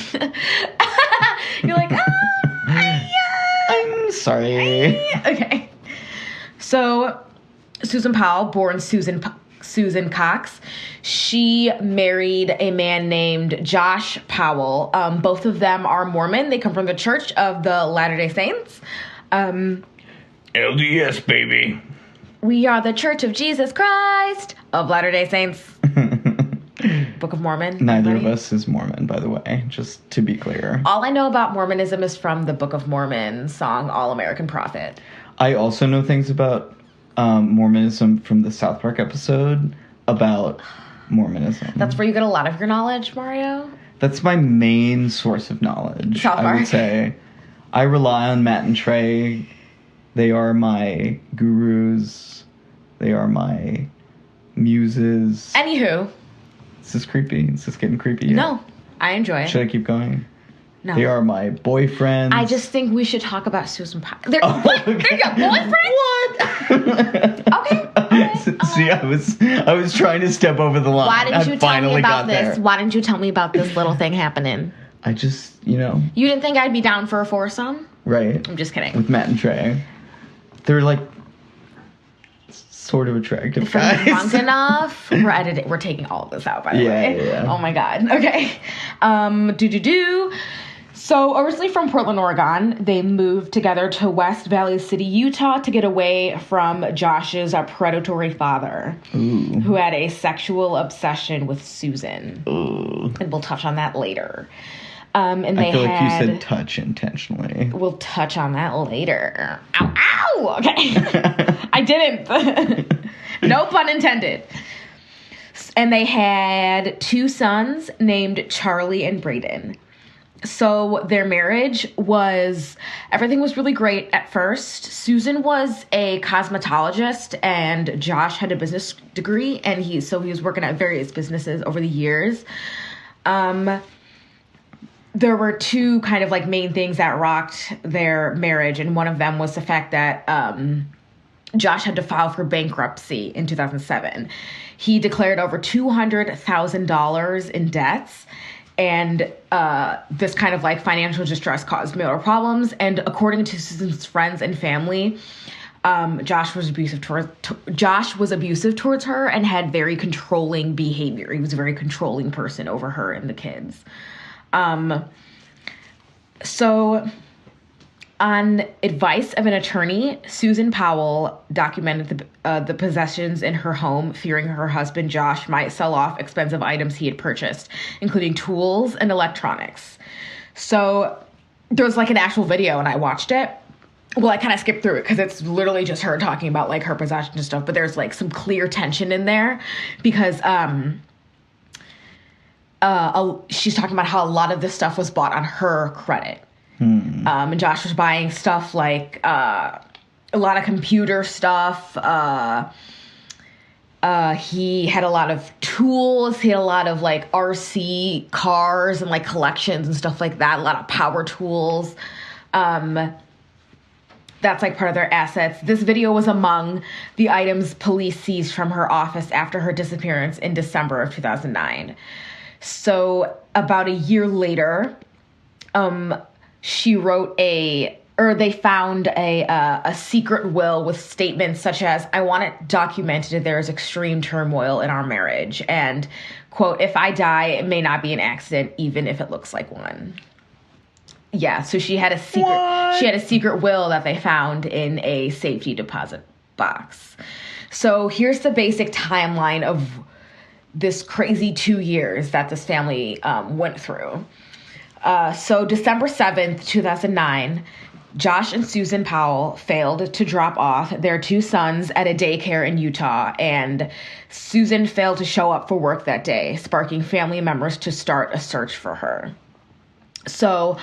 You're like, I'm sorry. Okay. So, Susan Powell, born Susan Cox, she married a man named Josh Powell. Both of them are Mormon. They come from the Church of the Latter-day Saints. LDS, baby. We are the Church of Jesus Christ of Latter-day Saints. Book of Mormon? Neither Anybody? of us is Mormon, by the way, just to be clear. All I know about Mormonism is from the Book of Mormon song, All American Prophet. I also know things about Mormonism from the South Park episode about Mormonism. That's where you get a lot of your knowledge, Mario? That's my main source of knowledge, South Park. I would say. I rely on Matt and Trey. They are my gurus. They are my muses. Anywho. Is this creepy? Is this getting creepy yet? No, I enjoy it. Should I keep going? No. They are my boyfriends. I just think we should talk about Susan Powell. Okay. They're your boyfriend? What? Okay. Right. See, I was trying to step over the line. Why didn't you tell me about this? There. Why didn't you tell me about this little thing happening? I just, you know. You didn't think I'd be down for a foursome? Right. I'm just kidding. With Matt and Trey. They're like sort of attractive guys. Drunk enough. We're taking all of this out, by the way. Yeah. Oh my god. Okay. So originally from Portland, Oregon, they moved together to West Valley City, Utah to get away from Josh's predatory father, who had a sexual obsession with Susan. Ooh. And we'll touch on that later. And I feel like you said touch intentionally. We'll touch on that later. Ow, ow! Okay. I didn't. No pun intended. And they had 2 sons named Charlie and Braden. So their marriage everything was really great at first. Susan was a cosmetologist and Josh had a business degree, and he was working at various businesses over the years. There were 2 kind of like main things that rocked their marriage, and one of them was the fact that Josh had to file for bankruptcy in 2007. He declared over $200,000 in debts, and this kind of like financial distress caused marital problems. And according to Susan's friends and family, Josh was abusive towards her and had very controlling behavior. He was a very controlling person over her and the kids. So on advice of an attorney, Susan Powell documented the possessions in her home, fearing her husband Josh might sell off expensive items he had purchased, including tools and electronics. So there was like an actual video, and I watched it. Well, I kind of skipped through it because it's literally just her talking about like her possessions and stuff, but there's like some clear tension in there because she's talking about how a lot of this stuff was bought on her credit. And Josh was buying stuff like a lot of computer stuff. He had a lot of tools. He had a lot of like RC cars and like collections and stuff like that. A lot of power tools. That's like part of their assets. This video was among the items police seized from her office after her disappearance in December of 2009. So about a year later, they found a secret will with statements such as, "I want it documented there is extreme turmoil in our marriage," and, quote, "If I die, it may not be an accident, even if it looks like one." Yeah, so she had a secret. What? She had a secret will that they found in a safety deposit box. So here's the basic timeline of this crazy 2 years that this family went through. So December 7th, 2009, Josh and Susan Powell failed to drop off their 2 sons at a daycare in Utah, and Susan failed to show up for work that day, sparking family members to start a search for her. So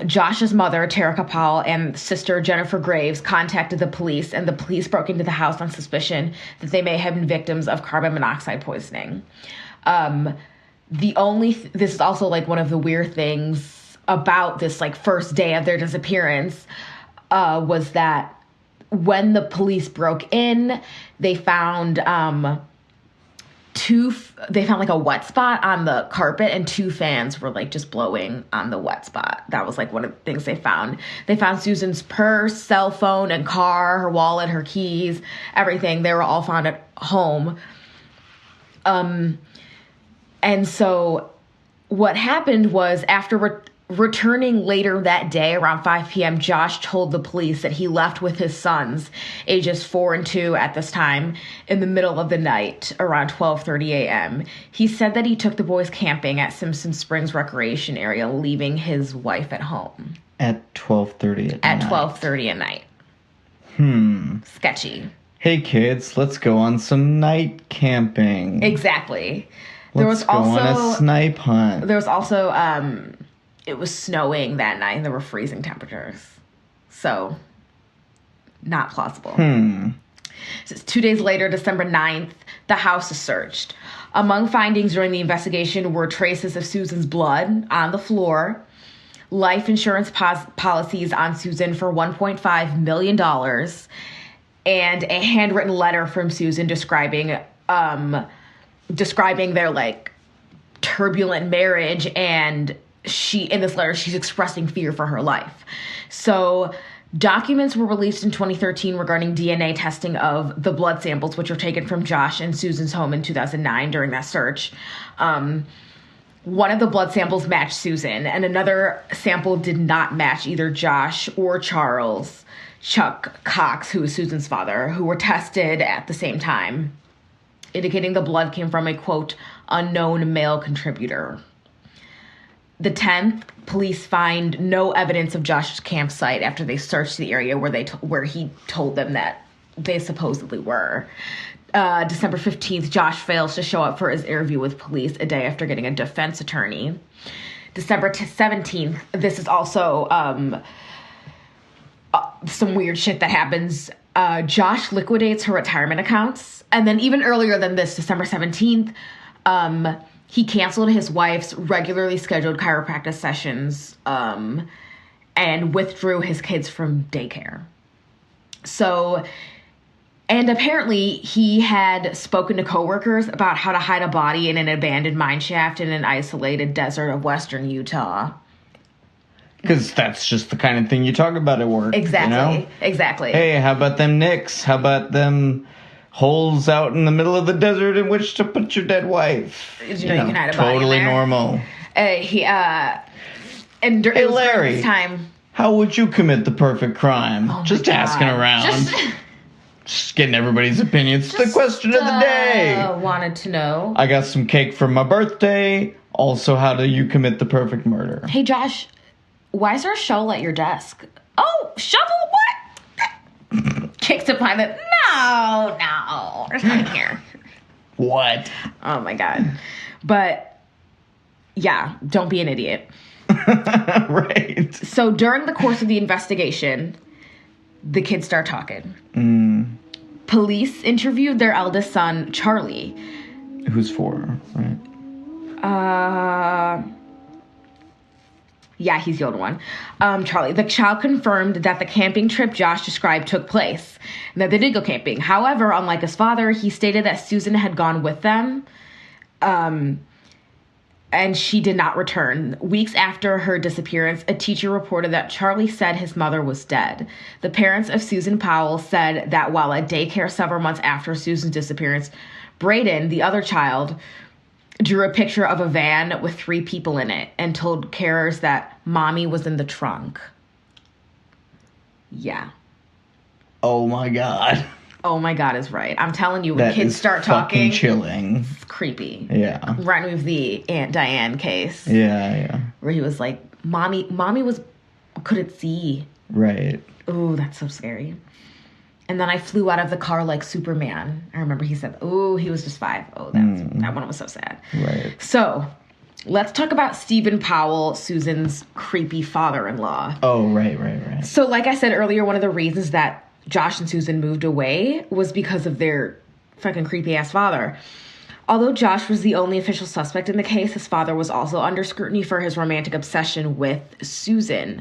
Josh's mother, Terica Powell, and sister Jennifer Graves contacted the police, and the police broke into the house on suspicion that they may have been victims of carbon monoxide poisoning. This is also like one of the weird things about this like first day of their disappearance, was that when the police broke in, they found like a wet spot on the carpet, and 2 fans were like just blowing on the wet spot. That was like one of the things they found. They found Susan's purse, cell phone, and car, her wallet, her keys, everything. They were all found at home. And so what happened was after Returning later that day around 5 p.m., Josh told the police that he left with his sons, ages 4 and 2 at this time, in the middle of the night around 12:30 a.m. He said that he took the boys camping at Simpson Springs Recreation Area, leaving his wife at home. At 12:30 at 12:30 at night. Sketchy. Hey kids, let's go on some night camping. Exactly. Let's go on a snipe hunt. There was also, it was snowing that night and there were freezing temperatures. So, not plausible. So 2 days later, December 9th, the house is searched. Among findings during the investigation were traces of Susan's blood on the floor, life insurance policies on Susan for $1.5 million, and a handwritten letter from Susan describing their, like, turbulent marriage, and in this letter, she's expressing fear for her life. So documents were released in 2013 regarding DNA testing of the blood samples, which were taken from Josh and Susan's home in 2009 during that search. One of the blood samples matched Susan, and another sample did not match either Josh or Chuck Cox, who is Susan's father, who were tested at the same time, indicating the blood came from a, quote, unknown male contributor. The 10th, police find no evidence of Josh's campsite after they searched the area where he told them that they supposedly were. December 15th, Josh fails to show up for his interview with police a day after getting a defense attorney. December 17th, this is also some weird shit that happens. Josh liquidates her retirement accounts. And then even earlier than this, December 17th, he canceled his wife's regularly scheduled chiropractic sessions and withdrew his kids from daycare. So, and apparently he had spoken to coworkers about how to hide a body in an abandoned mine shaft in an isolated desert of western Utah. Because that's just the kind of thing you talk about at work. Exactly. You know? Exactly. Hey, how about them nicks? How about them holes out in the middle of the desert in which to put your dead wife? You know, you can hide a body totally in there. Normal. Hey, Larry, this time. How would you commit the perfect crime? Oh just asking around. Just getting everybody's opinions. It's the question of the day. Wanted to know. I got some cake for my birthday. Also, how do you commit the perfect murder? Hey, Josh, why is there a shovel at your desk? Oh, shovel? What? Kicks it behind it. No. There's nothing here. What? Oh, my God. But, yeah, don't be an idiot. Right. So during the course of the investigation, the kids start talking. Police interviewed their eldest son, Charlie. Who's 4, right? Yeah, he's the older one. Charlie. The child confirmed that the camping trip Josh described took place, and that they did go camping. However, unlike his father, he stated that Susan had gone with them, and she did not return. Weeks after her disappearance, a teacher reported that Charlie said his mother was dead. The parents of Susan Powell said that while at daycare several months after Susan's disappearance, Braden, the other child, drew a picture of a van with 3 people in it and told carers that mommy was in the trunk. Yeah. Oh my God. Oh my God is right. I'm telling you, when that kids start talking, chilling. It's creepy. Yeah. Right with the Aunt Diane case. Yeah. Where he was like, mommy couldn't see. Right. Ooh, that's so scary. And then I flew out of the car like Superman. I remember he said, ooh, he was just 5. Oh, that one was so sad. Right. So, let's talk about Stephen Powell, Susan's creepy father-in-law. Oh, right. So, like I said earlier, one of the reasons that Josh and Susan moved away was because of their fucking creepy-ass father. Although Josh was the only official suspect in the case, his father was also under scrutiny for his romantic obsession with Susan.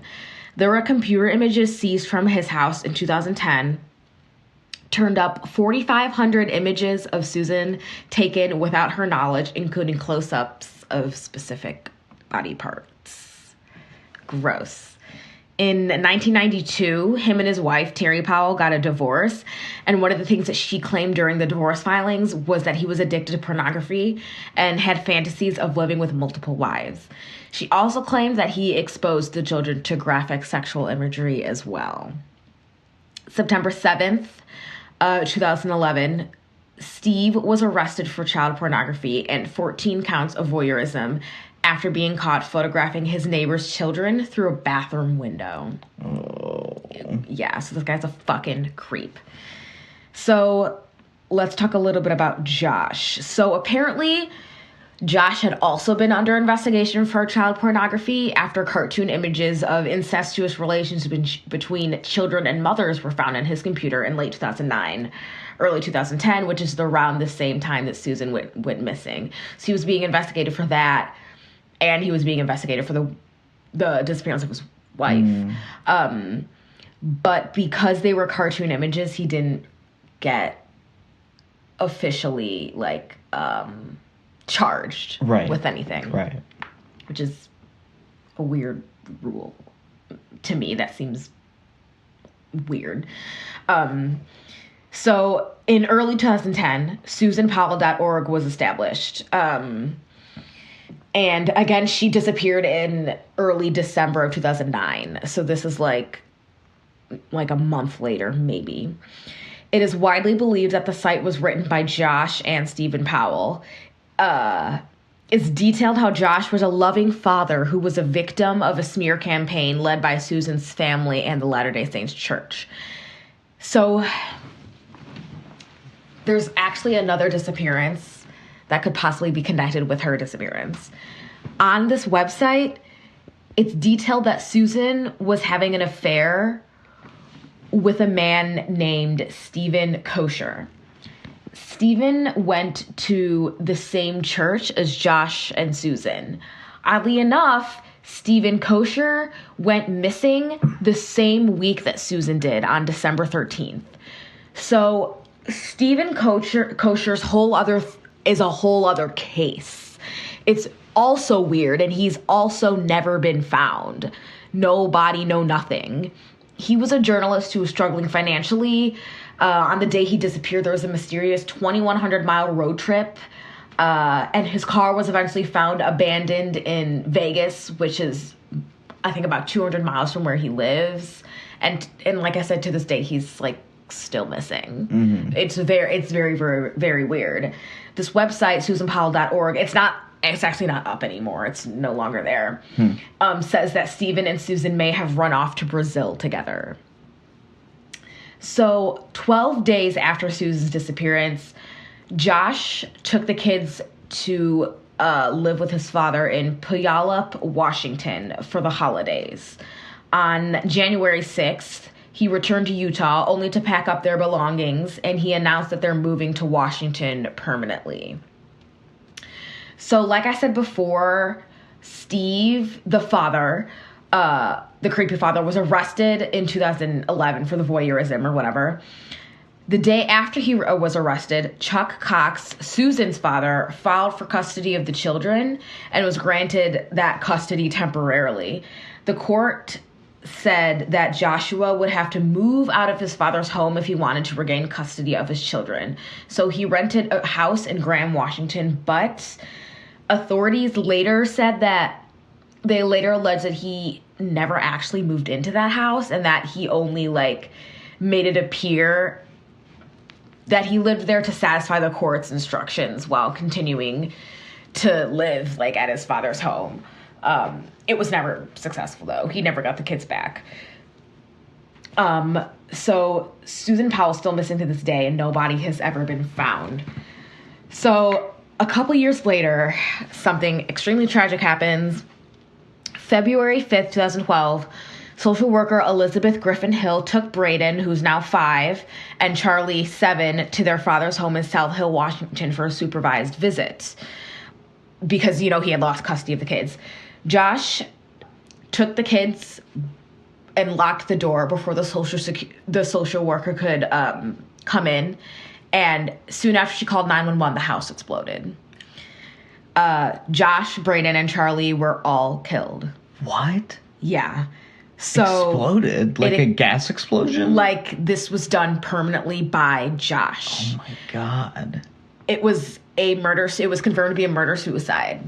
There were computer images seized from his house in 2010, turned up 4,500 images of Susan taken without her knowledge, including close-ups of specific body parts. Gross. In 1992, him and his wife, Terry Powell, got a divorce. And one of the things that she claimed during the divorce filings was that he was addicted to pornography and had fantasies of living with multiple wives. She also claimed that he exposed the children to graphic sexual imagery as well. September 7th, 2011, Steve was arrested for child pornography and 14 counts of voyeurism after being caught photographing his neighbor's children through a bathroom window. Oh. Yeah, so this guy's a fucking creep. So let's talk a little bit about Josh. So apparently, Josh had also been under investigation for child pornography after cartoon images of incestuous relations between children and mothers were found in his computer in late 2009, early 2010, which is around the same time that Susan went missing. So he was being investigated for that, and he was being investigated for the disappearance of his wife. But because they were cartoon images, he didn't get officially, like, charged with anything. Right. Which is a weird rule. To me, that seems weird. So in early 2010, SusanPowell.org was established. And again, she disappeared in early December of 2009. So this is like a month later, maybe. It is widely believed that the site was written by Josh and Stephen Powell. It's detailed how Josh was a loving father who was a victim of a smear campaign led by Susan's family and the Latter-day Saints Church. So there's actually another disappearance that could possibly be connected with her disappearance. On this website, it's detailed that Susan was having an affair with a man named Stephen Kosher. Stephen went to the same church as Josh and Susan. Oddly enough, Stephen Kosher went missing the same week that Susan did, on December 13th. So Stephen Kosher's is a whole other case. It's also weird, and he's also never been found. No body, no nothing. He was a journalist who was struggling financially. On the day he disappeared, there was a mysterious 2,100-mile road trip, and his car was eventually found abandoned in Vegas, which is, I think, about 200 miles from where he lives. And like I said, to this day, he's like still missing. Mm-hmm. It's very, very, very weird. This website, SusanPowell.org, it's actually not up anymore. It's no longer there. Says that Stephen and Susan may have run off to Brazil together. So 12 days after Susan's disappearance, Josh took the kids to live with his father in Puyallup, Washington for the holidays. On January 6th, he returned to Utah only to pack up their belongings, and he announced that they're moving to Washington permanently. So like I said before, Steve, the father, the creepy father, was arrested in 2011 for the voyeurism or whatever. The day after he was arrested, Chuck Cox, Susan's father, filed for custody of the children and was granted that custody temporarily. The court said that Joshua would have to move out of his father's home if he wanted to regain custody of his children. So he rented a house in Graham, Washington, but authorities later said that they later alleged that he never actually moved into that house and that he only made it appear that he lived there to satisfy the court's instructions while continuing to live at his father's home. It was never successful, though. He never got the kids back. So Susan Powell's still missing to this day, and nobody has ever been found. So a couple years later, something extremely tragic happens. February 5th, 2012, social worker Elizabeth Griffin Hill took Braden, who's now 5, and Charlie, 7, to their father's home in South Hill, Washington for a supervised visit because, he had lost custody of the kids. Josh took the kids and locked the door before the social worker could come in, and soon after she called 911, the house exploded. Josh, Braden, and Charlie were all killed. What? Yeah. So exploded? Like a gas explosion? Like this was done permanently by Josh. Oh my God. It was a murder. It was confirmed to be a murder-suicide.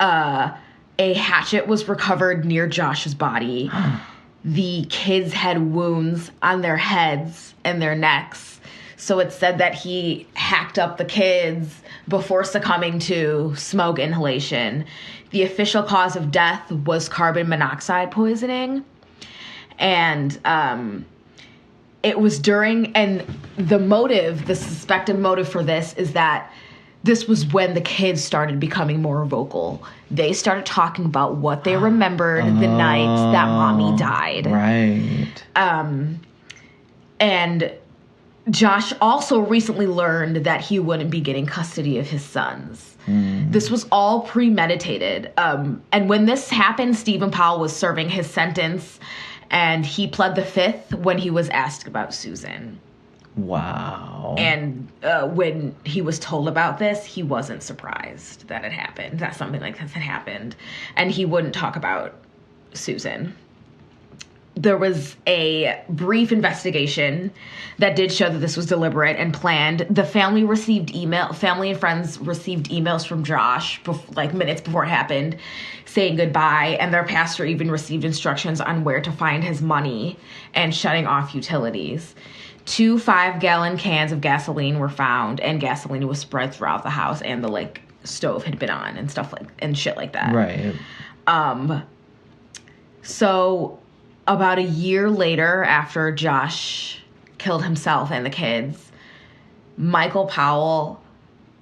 A hatchet was recovered near Josh's body. The kids had wounds on their heads and their necks. So it's said that he hacked up the kids before succumbing to smoke inhalation. The official cause of death was carbon monoxide poisoning. And it was during, and the suspected motive for this is that this was when the kids started becoming more vocal. They started talking about what they remembered the night that mommy died. Right. And Josh also recently learned that he wouldn't be getting custody of his sons. This was all premeditated. And when this happened, Stephen Powell was serving his sentence, and he pled the fifth when he was asked about Susan. Wow. And when he was told about this, he wasn't surprised that it happened, that something like this had happened. And he wouldn't talk about Susan. There was a brief investigation that did show that this was deliberate and planned. The family and friends received emails from Josh, like minutes before it happened, saying goodbye. And their pastor even received instructions on where to find his money and shutting off utilities. 2 5-gallon cans of gasoline were found, and gasoline was spread throughout the house, and the stove had been on and stuff and shit like that. Right. So about a year later, after Josh killed himself and the kids, Michael Powell,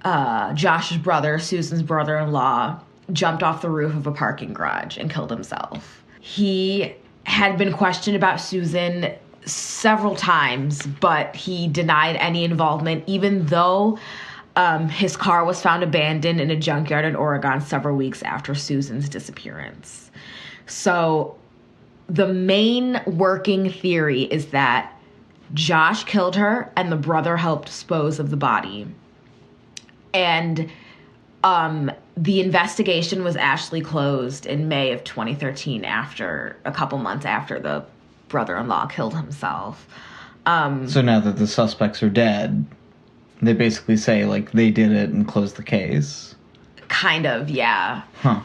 Josh's brother, Susan's brother-in-law, jumped off the roof of a parking garage and killed himself. He had been questioned about Susan several times, but he denied any involvement, even though his car was found abandoned in a junkyard in Oregon several weeks after Susan's disappearance. So the main working theory is that Josh killed her and the brother helped dispose of the body. And the investigation was actually closed in May of 2013, after a couple months after the brother-in-law killed himself. So now that the suspects are dead, they basically say they did it and closed the case. Kind of, yeah. Huh.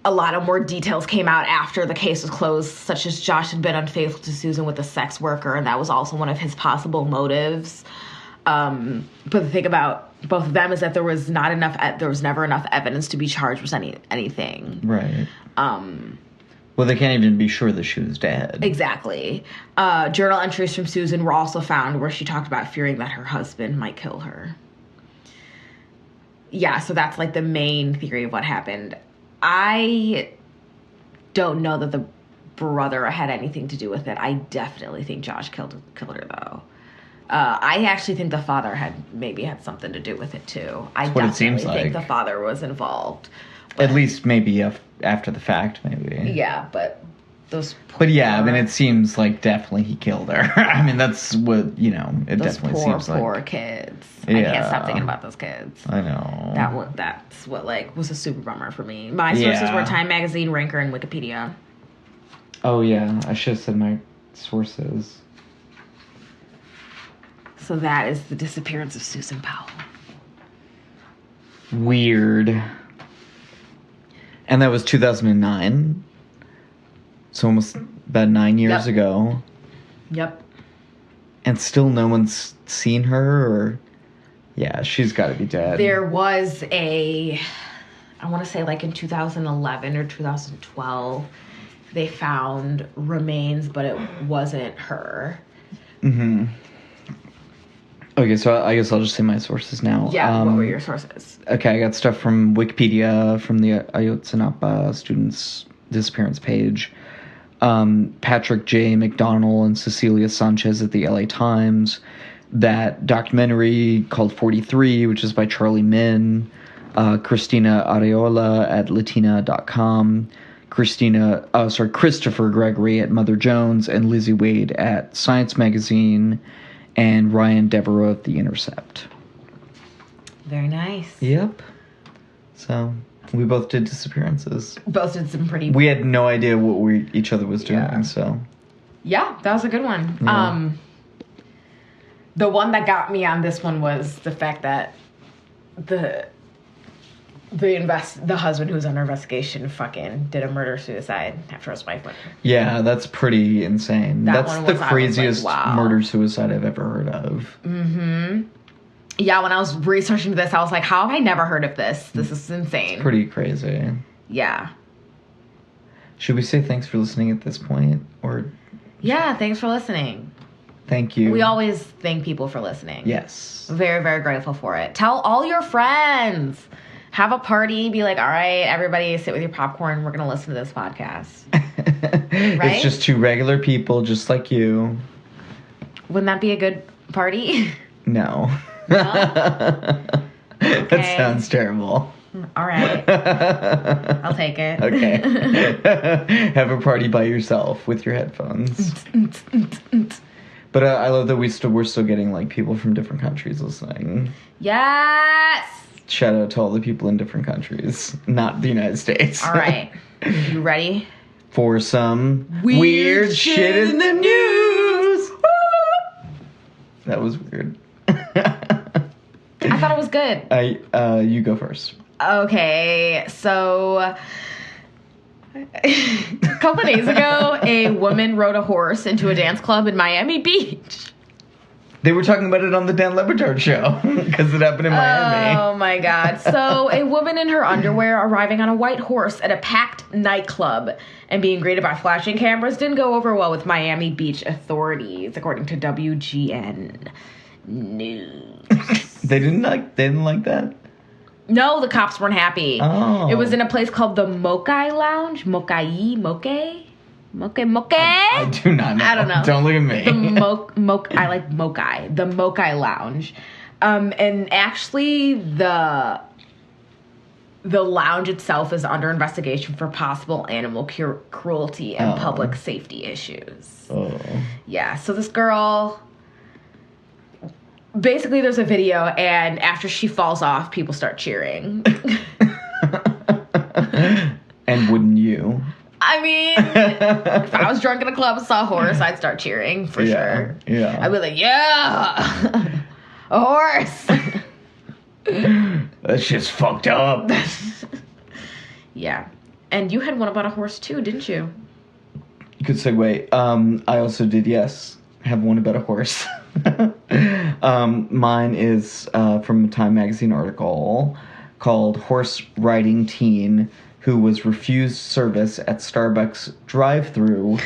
A lot of more details came out after the case was closed, such as Josh had been unfaithful to Susan with a sex worker, and that was also one of his possible motives. But the thing about both of them is that there was never enough evidence to be charged with anything. Right. Well, they can't even be sure that she was dead. Exactly. Journal entries from Susan were also found where she talked about fearing that her husband might kill her. Yeah, so that's the main theory of what happened. I don't know that the brother had anything to do with it. I definitely think Josh killed her, though. I actually think the father had something to do with it, too. I definitely think the father was involved. At least maybe after the fact, maybe. Yeah, but those poor... But yeah, I mean, it seems like definitely he killed her. I mean, that's what, it definitely seems like. Those poor kids. Yeah. I can't stop thinking about those kids. I know. That's what, was a super bummer for me. My sources were Time Magazine, Ranker, and Wikipedia. Oh, yeah. I should have said my sources. So that is the disappearance of Susan Powell. Weird. And that was 2009. So almost about 9 years ago. Yep. And still no one's seen her, or... Yeah, she's got to be dead. There was I want to say in 2011 or 2012, they found remains, but it wasn't her. Mm-hmm. Okay, so I guess I'll just say my sources now. Yeah, what were your sources? Okay, I got stuff from Wikipedia, from the Ayotzinapa students' disappearance page. Patrick J. McDonnell and Cecilia Sanchez at the LA Times. That documentary called 43, which is by Charlie Min. Christina Areola at Latina.com. Christopher Gregory at Mother Jones, and Lizzie Wade at Science Magazine, and Ryan Devereaux at The Intercept. Very nice. Yep. So, We both did Disappearances. Both did some pretty... We had no idea what each other was doing, so... Yeah, that was a good one. Yeah. The one that got me on this one was the fact that the husband who's under investigation fucking did a murder-suicide after his wife went. Yeah, that's pretty insane. That's the craziest wow. murder-suicide I've ever heard of. Mm-hmm. Yeah, when I was researching this, I was like, how have I never heard of this? This is insane. It's pretty crazy. Yeah. Should we say thanks for listening at this point? Or... Yeah, thanks for listening. Thank you. We always thank people for listening. Yes. Very, very grateful for it. Tell all your friends. Have a party. Be like, all right, everybody sit with your popcorn. We're going to listen to this podcast. Right? It's just two regular people just like you. Wouldn't that be a good party? No. No? Okay. That sounds terrible. All right. I'll take it. Okay. Have a party by yourself with your headphones. But I love that we're still getting like people from different countries listening. Yes. Shout out to all the people in different countries, not the United States. All right. You ready? For some weird shit in the news. That was weird. I thought it was good. You go first. Okay, so a couple days ago, a woman rode a horse into a dance club in Miami Beach. They were talking about it on the Dan Le Batard show because it happened in Miami. Oh my God. So a woman in her underwear arriving on a white horse at a packed nightclub and being greeted by flashing cameras didn't go over well with Miami Beach authorities, according to WGN News. They didn't like that? No, the cops weren't happy. Oh. It was in a place called the Mokai Lounge. Moke? I do not know. I don't know. Don't look at me. I like Mokai. The Mokai Lounge. And actually the lounge itself is under investigation for possible animal cruelty and public safety issues. Oh. Yeah, so this girl... Basically, there's a video, and after she falls off, people start cheering. And wouldn't you? I mean, if I was drunk in a club and saw a horse, I'd start cheering for sure. Yeah. I'd be like, yeah, a horse. That's just fucked up. Yeah. And you had one about a horse too, didn't you? Good segue. I also did, yes, have one about a horse. Mine is from a Time magazine article called Horse Riding Teen Who Was Refused Service at Starbucks Drive-Thru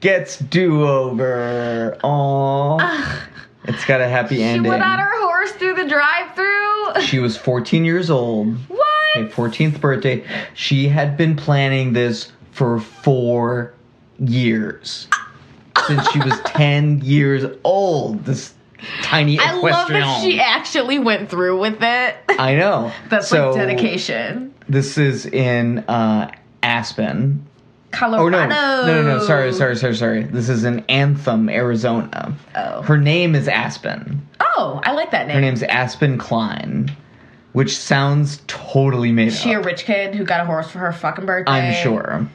Gets Do-Over. Aww. It's got a happy ending. She went on her horse through the drive-thru? She was 14 years old. What? Her 14th birthday. She had been planning this for 4 years. Since she was 10 years old. This tiny equestrian. I love that she actually went through with it. I know. That's like dedication. This is in Aspen. Colorado. Oh, no. Sorry. This is in Anthem, Arizona. Oh. Her name is Aspen. Oh, I like that name. Her name's Aspen Klein, which sounds totally made up. Is she a rich kid who got a horse for her fucking birthday? I'm sure.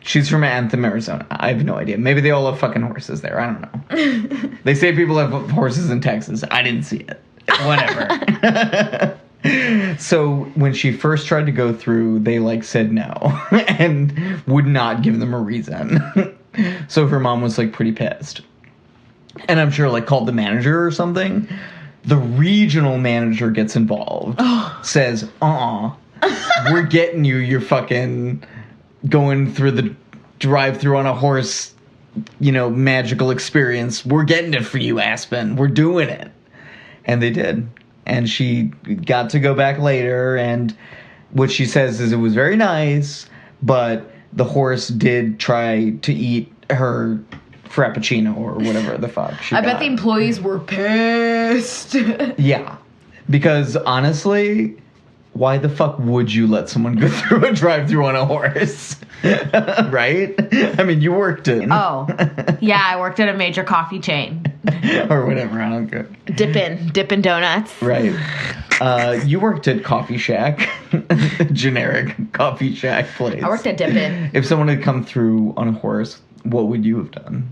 She's from Anthem, Arizona. I have no idea. Maybe they all have fucking horses there. I don't know. They say people have horses in Texas. I didn't see it. Whatever. So when she first tried to go through, they said no and would not give them a reason. So her mom was pretty pissed. And I'm sure called the manager or something. The regional manager gets involved. Says, we're getting you your fucking... going through the drive-thru on a horse, magical experience. We're getting it for you, Aspen. We're doing it. And they did. And she got to go back later, and what she says is it was very nice, but the horse did try to eat her frappuccino or whatever the fuck she got. Bet the employees were pissed. Yeah. Because, honestly... why the fuck would you let someone go through a drive-thru on a horse? Right? I mean, you worked in... Oh. Yeah, I worked at a major coffee chain. Or whatever, I don't care. Dippin' Donuts. Right. You worked at Coffee Shack. Generic Coffee Shack place. I worked at Dippin'. If someone had come through on a horse, what would you have done?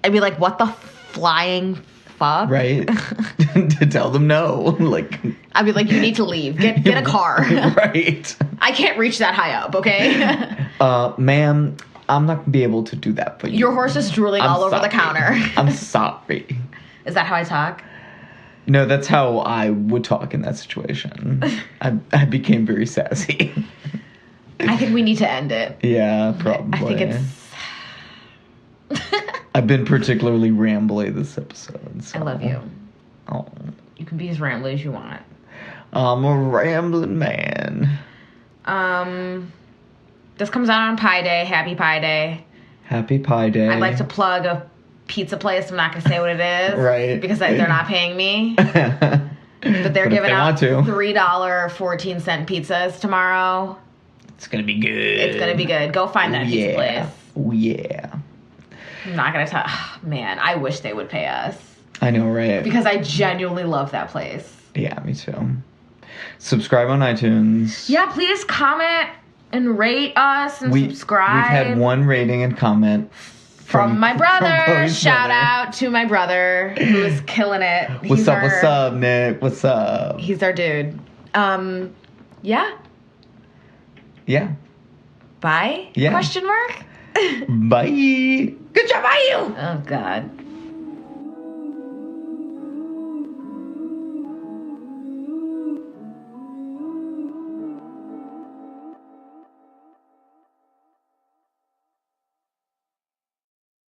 I'd be like, what the flying fuck? Right? To tell them no. Like, I'd be like, you need to leave. Get a car. Right. I can't reach that high up, okay? Ma'am, I'm not going to be able to do that for you. Your horse is drooling all over the counter. I'm sorry. Is that how I talk? No, that's how I would talk in that situation. I became very sassy. I think we need to end it. Yeah, probably. I think it's... I've been particularly rambly this episode. So. I love you. Oh. You can be as rambly as you want. I'm a rambling man. This comes out on Pi Day. Happy Pi Day. Happy Pi Day. I'd like to plug a pizza place. I'm not going to say what it is. Right. Because they're not paying me. But they're giving out $3 14-cent pizzas tomorrow. It's going to be good. It's going to be good. Go find that pizza place. Oh, yeah. I'm not going to tell... Oh, man, I wish they would pay us. I know, right? Because I genuinely love that place. Yeah, me too. Subscribe on iTunes. Yeah, please comment and rate us and subscribe. We've had one rating and comment from my brother. Shout out to my brother who is killing it. What's up, Nick? What's up? He's our dude. Yeah. Yeah. Bye? Yeah. Question mark? Bye. Good job, bye you. Oh, God.